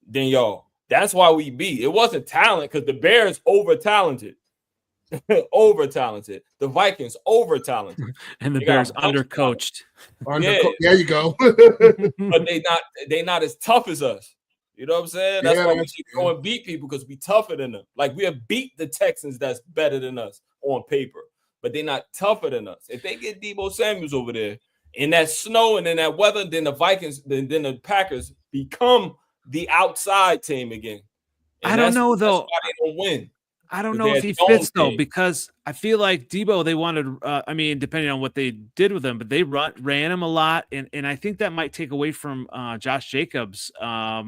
than y'all. That's why we beat. It wasn't talent because the Bears over talented. Over talented. The Vikings over talented. And the Bears undercoached. There you go. But they not as tough as us. You know what I'm saying? That's why we should go and beat people, because we tougher than them. We have beat the Texans that's better than us on paper, but they're not tougher than us. If they get Deebo Samuels over there in that snow and in that weather, then the Vikings, then the Packers become the outside team again. And I don't know though. That's why they don't win. I don't know if he fits though, because I feel like Deebo, they wanted, depending on what they did with him, but they ran him a lot. And I think that might take away from Josh Jacobs. I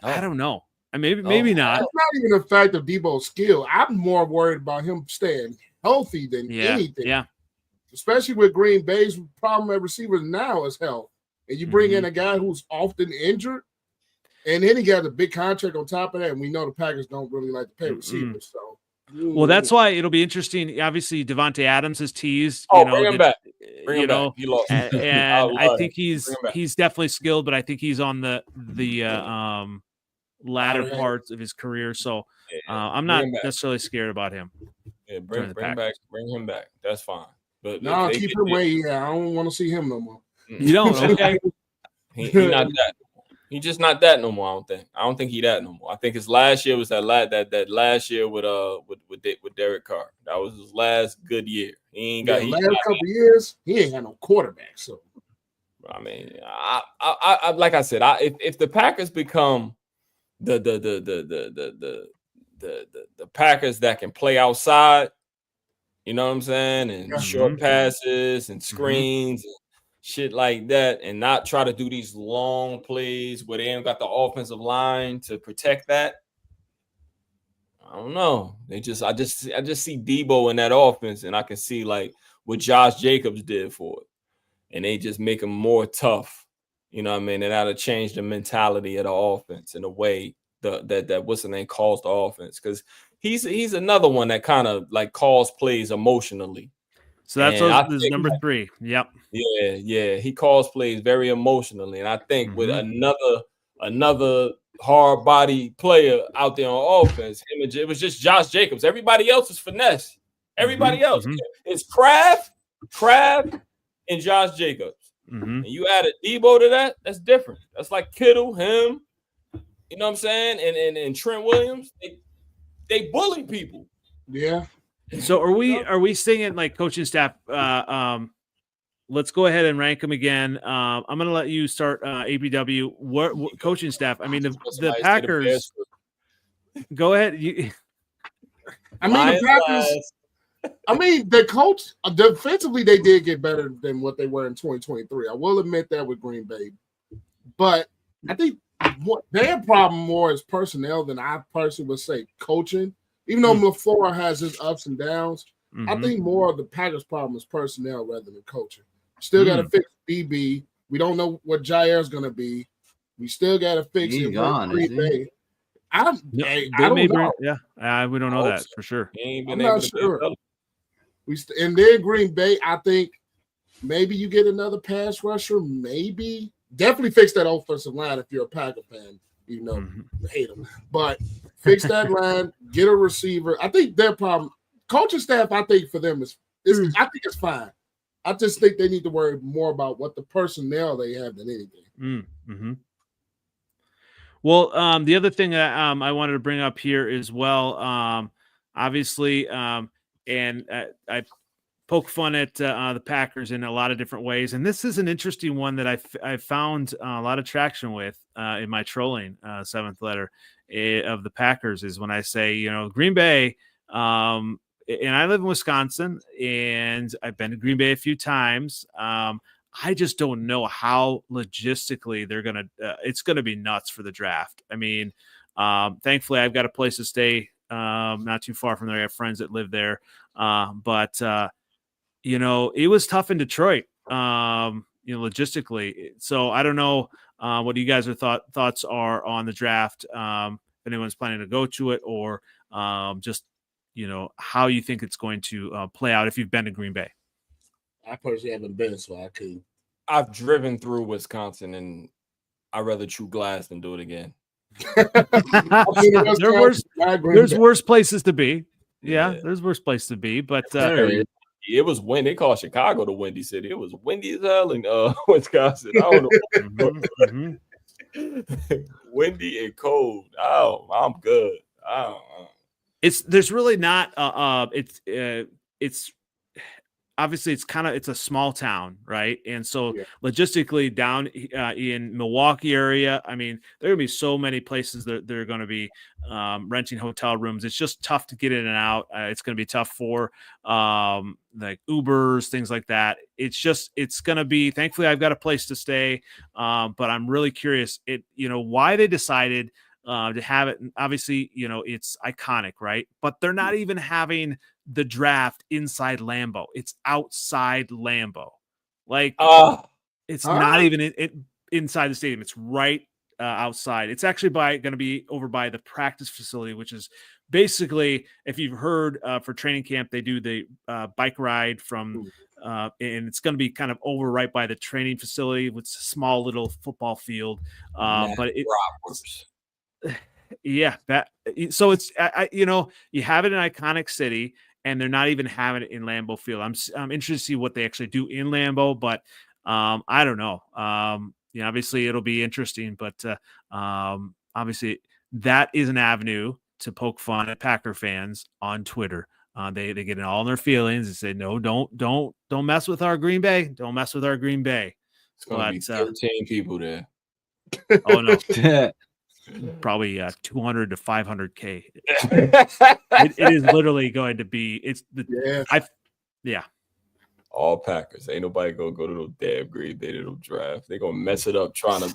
don't know. Maybe not. It's not even the fact of Deebo's skill. I'm more worried about him staying healthy than anything. Yeah. Especially with Green Bay's problem at receivers now is health. And you bring in a guy who's often injured, and then he got a big contract on top of that, and we know the Packers don't really like to pay receivers. So, well, that's why it'll be interesting. Obviously, Devontae Adams is teased. Bring him back. Bring him back. He lost. And I think he's definitely skilled, but I think he's on the latter parts of his career. So I'm not necessarily scared about him. Yeah, bring him back. That's fine. But no, keep him away. Yeah, I don't want to see him no more. You don't? Okay. He not that. He just not that no more. I don't think he that no more. I think his last year was that last year with Derek Carr. That was his last good year. He ain't got last couple years. He ain't had no quarterback. So I mean, I like I said, if the Packers become the Packers that can play outside, you know what I'm saying, and short passes and screens and shit like that, and not try to do these long plays where they ain't got the offensive line to protect that. I don't know. I just see Debo in that offense, and I can see like what Josh Jacobs did for it, and they just make him more tough. You know what I mean? And that'll change the mentality of the offense in a way that what's the name calls the offense, because he's another one that kind of like calls plays emotionally. So that's this number 3. Yep. Yeah. He calls plays very emotionally, and I think with another hard body player out there on offense, it was just Josh Jacobs. Everybody else is finesse. Everybody else is Kraft, and Josh Jacobs. And you added Debo to that, that's different. That's like Kittle, him, you know what I'm saying? And Trent Williams, they bully people. Yeah. So are we singing like coaching staff? Let's go ahead and rank them again. I'm going to let you start ABW. What coaching staff? I mean, the Packers. Go ahead. The Packers. I mean, the coach defensively, they did get better than what they were in 2023. I will admit that with Green Bay, but I think what their problem more is personnel than I personally would say coaching. Even though LaFleur has his ups and downs, I think more of the Packers' problem is personnel rather than coaching. Still got to fix BB. We don't know what Jair's going to be. We still got to fix it. Green Bay. I don't know. We don't know that for sure. I'm not sure. And then Green Bay, I think maybe you get another pass rusher. Maybe definitely fix that offensive line if you're a Packer fan. You know, hate them, but fix that line. Get a receiver. I think their problem, coaching staff. I think for them I think it's fine. I just think they need to worry more about what the personnel they have than anything. Well, the other thing that I wanted to bring up here as well, obviously, and I poke fun at the Packers in a lot of different ways, and this is an interesting one that I found a lot of traction with in my trolling seventh letter of the Packers is when I say, Green Bay, and I live in Wisconsin, and I've been to Green Bay a few times. I just don't know how logistically they're going to it's going to be nuts for the draft. I mean, thankfully I've got a place to stay not too far from there. I have friends that live there. But it was tough in Detroit, logistically. So I don't know what you guys thoughts are on the draft. If anyone's planning to go to it or just, how you think it's going to play out if you've been to Green Bay. I personally haven't been, so I could. I've driven through Wisconsin, and I'd rather chew glass than do it again. There's worse places to be. Yeah, there's worse places to be, but it was windy. They call Chicago the Windy City. It was windy as hell in Wisconsin. I don't know. Windy and cold. Oh, I'm good. There's really not it's obviously it's a small town, right? And so logistically down in Milwaukee area, I mean, there are going to be so many places that they're going to be renting hotel rooms. It's just tough to get in and out. It's going to be tough for like Ubers, things like that. It's going to be, thankfully I've got a place to stay. But I'm really curious why they decided to have it. Obviously, it's iconic, right? But they're not even having the draft inside Lambeau. It's outside Lambeau. Like it's not even inside the stadium. It's right outside. It's actually going to be over by the practice facility, which is basically, if you've heard for training camp, they do the bike ride from and it's going to be kind of over right by the training facility with a small little football field. But so it's you have it in an iconic city, and they're not even having it in Lambeau Field. I'm interested to see what they actually do in Lambeau, but I don't know. Obviously it'll be interesting, but obviously that is an avenue to poke fun at Packer fans on Twitter. They get in all their feelings and say, no, don't mess with our Green Bay. Don't mess with our Green Bay. It's gonna be 13 people there. Oh no, probably 200 to 500K. It is literally going to be. It's the yeah. All Packers. Ain't nobody gonna go to no damn Green Bay to no draft. They're gonna mess it up trying to.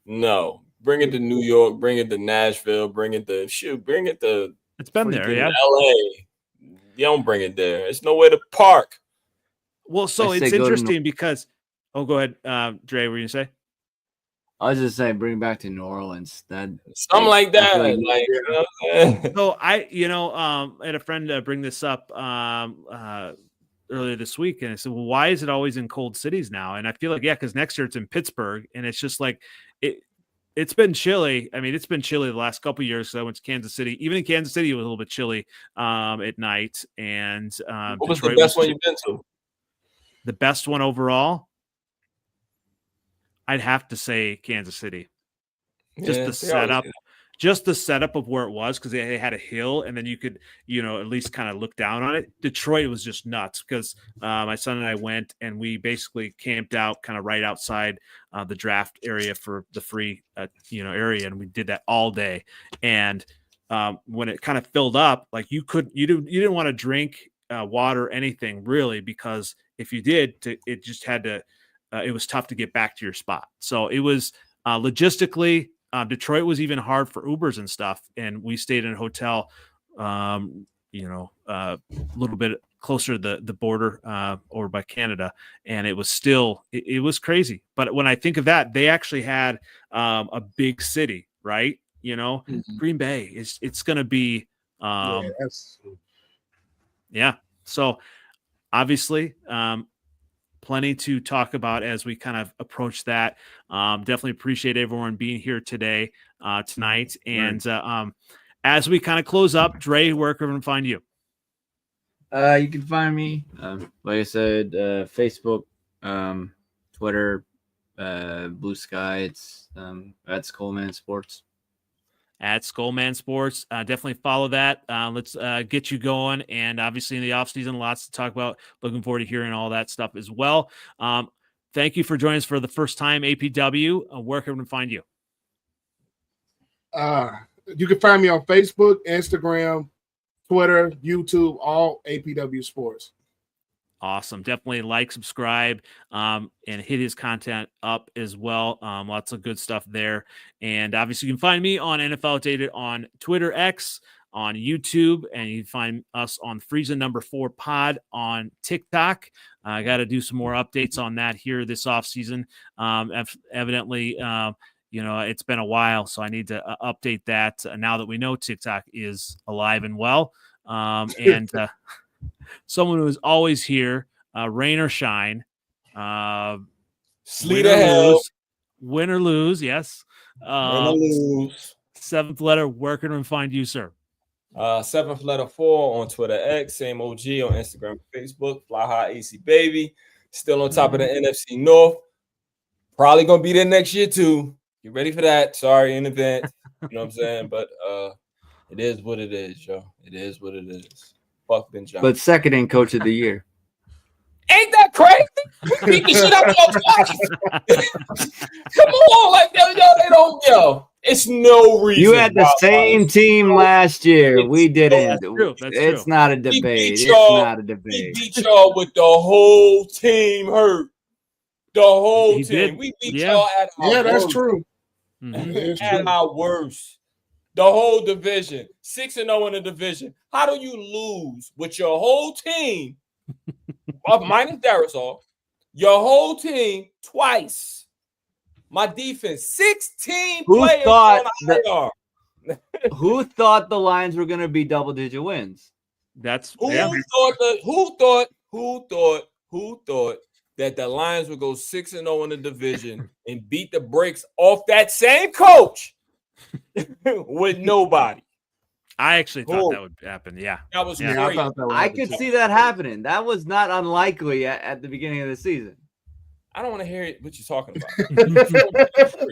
No. Bring it to New York. Bring it to Nashville. Bring it to. It's been there, yeah. LA. You don't bring it there. It's nowhere to park. Well, so it's interesting because. Oh, go ahead, Dre. What were you gonna say? I was just saying, bring back to New Orleans. Something like that. So I had a friend bring this up earlier this week, and I said, "Well, why is it always in cold cities now?" And I feel like, because next year it's in Pittsburgh, and it's just like it's been chilly. I mean, it's been chilly the last couple of years. So I went to Kansas City. Even in Kansas City, it was a little bit chilly at night. And what was the best one you've been to? The best one overall, I'd have to say Kansas City. Just the setup of where it was, because they had a hill, and then you could, at least kind of look down on it. Detroit was just nuts because my son and I went, and we basically camped out kind of right outside the draft area for the free, area, and we did that all day. And when it kind of filled up, like you didn't want to drink water or anything really, because if you did, it just had to. It was tough to get back to your spot. So it was logistically. Detroit was even hard for Ubers and stuff, and we stayed in a hotel, a little bit closer to the border over by Canada, and it was still it was crazy. But when I think of that, they actually had a big city, right? Green Bay it's going to be So obviously. Plenty to talk about as we kind of approach that. Definitely appreciate everyone being here tonight. And as we kind of close up, Dre, where can we find you? You can find me, like I said, Facebook, Twitter, Blue Sky. It's at Skullman Sports. At Skullman Sports. Definitely follow that. Let's get you going. And obviously in the offseason, lots to talk about. Looking forward to hearing all that stuff as well. Thank you for joining us for the first time, APW. Where can we find you? You can find me on Facebook, Instagram, Twitter, YouTube, all APW Sports. Awesome. Definitely like, subscribe, and hit his content up as well. Lots of good stuff there. And obviously you can find me on NFLOutdated on Twitter, X, on YouTube, and you can find us on Freezin 4 Pod on TikTok. I got to do some more updates on that here this offseason. Evidently, it's been a while, so I need to update that now that we know TikTok is alive and well. And someone who is always here, rain or shine, sleet or hell, win or lose. Yes. Win or lose. 7th letter. Where can we find you, sir? 7th letter 4 on Twitter X, same OG on Instagram, Facebook, Fly High AC Baby. Still on top of the NFC North. Probably gonna be there next year too. Get ready for that. Sorry in advance. You know what I'm saying? But it is what it is, yo. It is what it is. Fuck Ben Johnson. But second in coach of the year. Ain't that crazy? Beat the shit out of your Come on, like they don't. It's no reason. You had the same team last year. We didn't. That's true. Not a debate. It's not a debate. We beat y'all with the whole team hurt. The whole team. We beat y'all at our worst. That's true. At our worst. The whole division, 6-0 in the division. How do you lose with your whole team, minus Darisaw, your whole team twice? My defense, 16 players on IR. Who thought the Lions were going to be double-digit wins? Who thought that the Lions would go 6-0 in the division and beat the brakes off that same coach? With nobody. I actually thought that would happen. Yeah. That was great. I could see that happening. That was not unlikely at the beginning of the season. I don't want to hear it. What you talking about?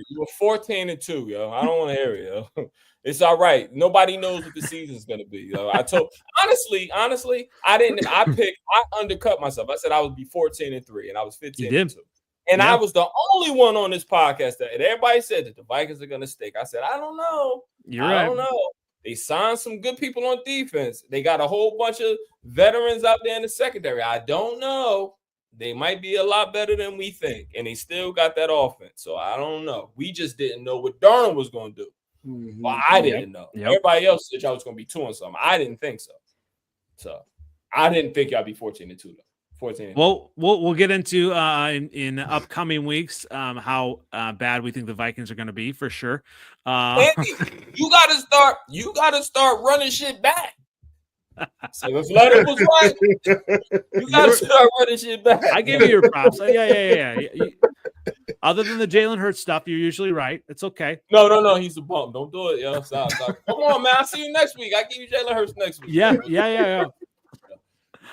You were 14-2, yo. I don't want to hear it, yo. It's all right. Nobody knows what the season's gonna be. Yo. I told honestly, I undercut myself. I said I would be 14-3, and I was 15-2. And I was the only one on this podcast that everybody said that the Vikings are gonna stink. I said, I don't know. I don't know. They signed some good people on defense. They got a whole bunch of veterans out there in the secondary. I don't know. They might be a lot better than we think, and they still got that offense. So I don't know. We just didn't know what Darnold was going to do. Well, I didn't know. Everybody else said y'all was going to be 2-something. I didn't think so. So I didn't think y'all be 14-2 though. 14. Well, we'll get into in upcoming weeks how bad we think the Vikings are going to be for sure. Andy, you gotta start running shit back. So if Leonard was right, you gotta start running shit back. I give you your props. Yeah. Other than the Jalen Hurts stuff, you're usually right. It's okay. No. He's a bum. Don't do it, yo. Stop. Come on, man. I'll see you next week. I give you Jalen Hurts next week. Yeah.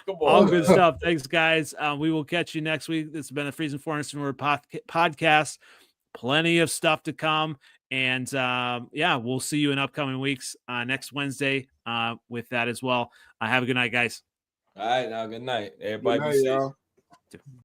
Come on, all good stuff. Thanks, guys. We will catch you next week. This has been the Freezin North podcast. Plenty of stuff to come. And we'll see you in upcoming weeks next Wednesday with that as well. Have a good night, guys. All right, now good night. Everybody be safe.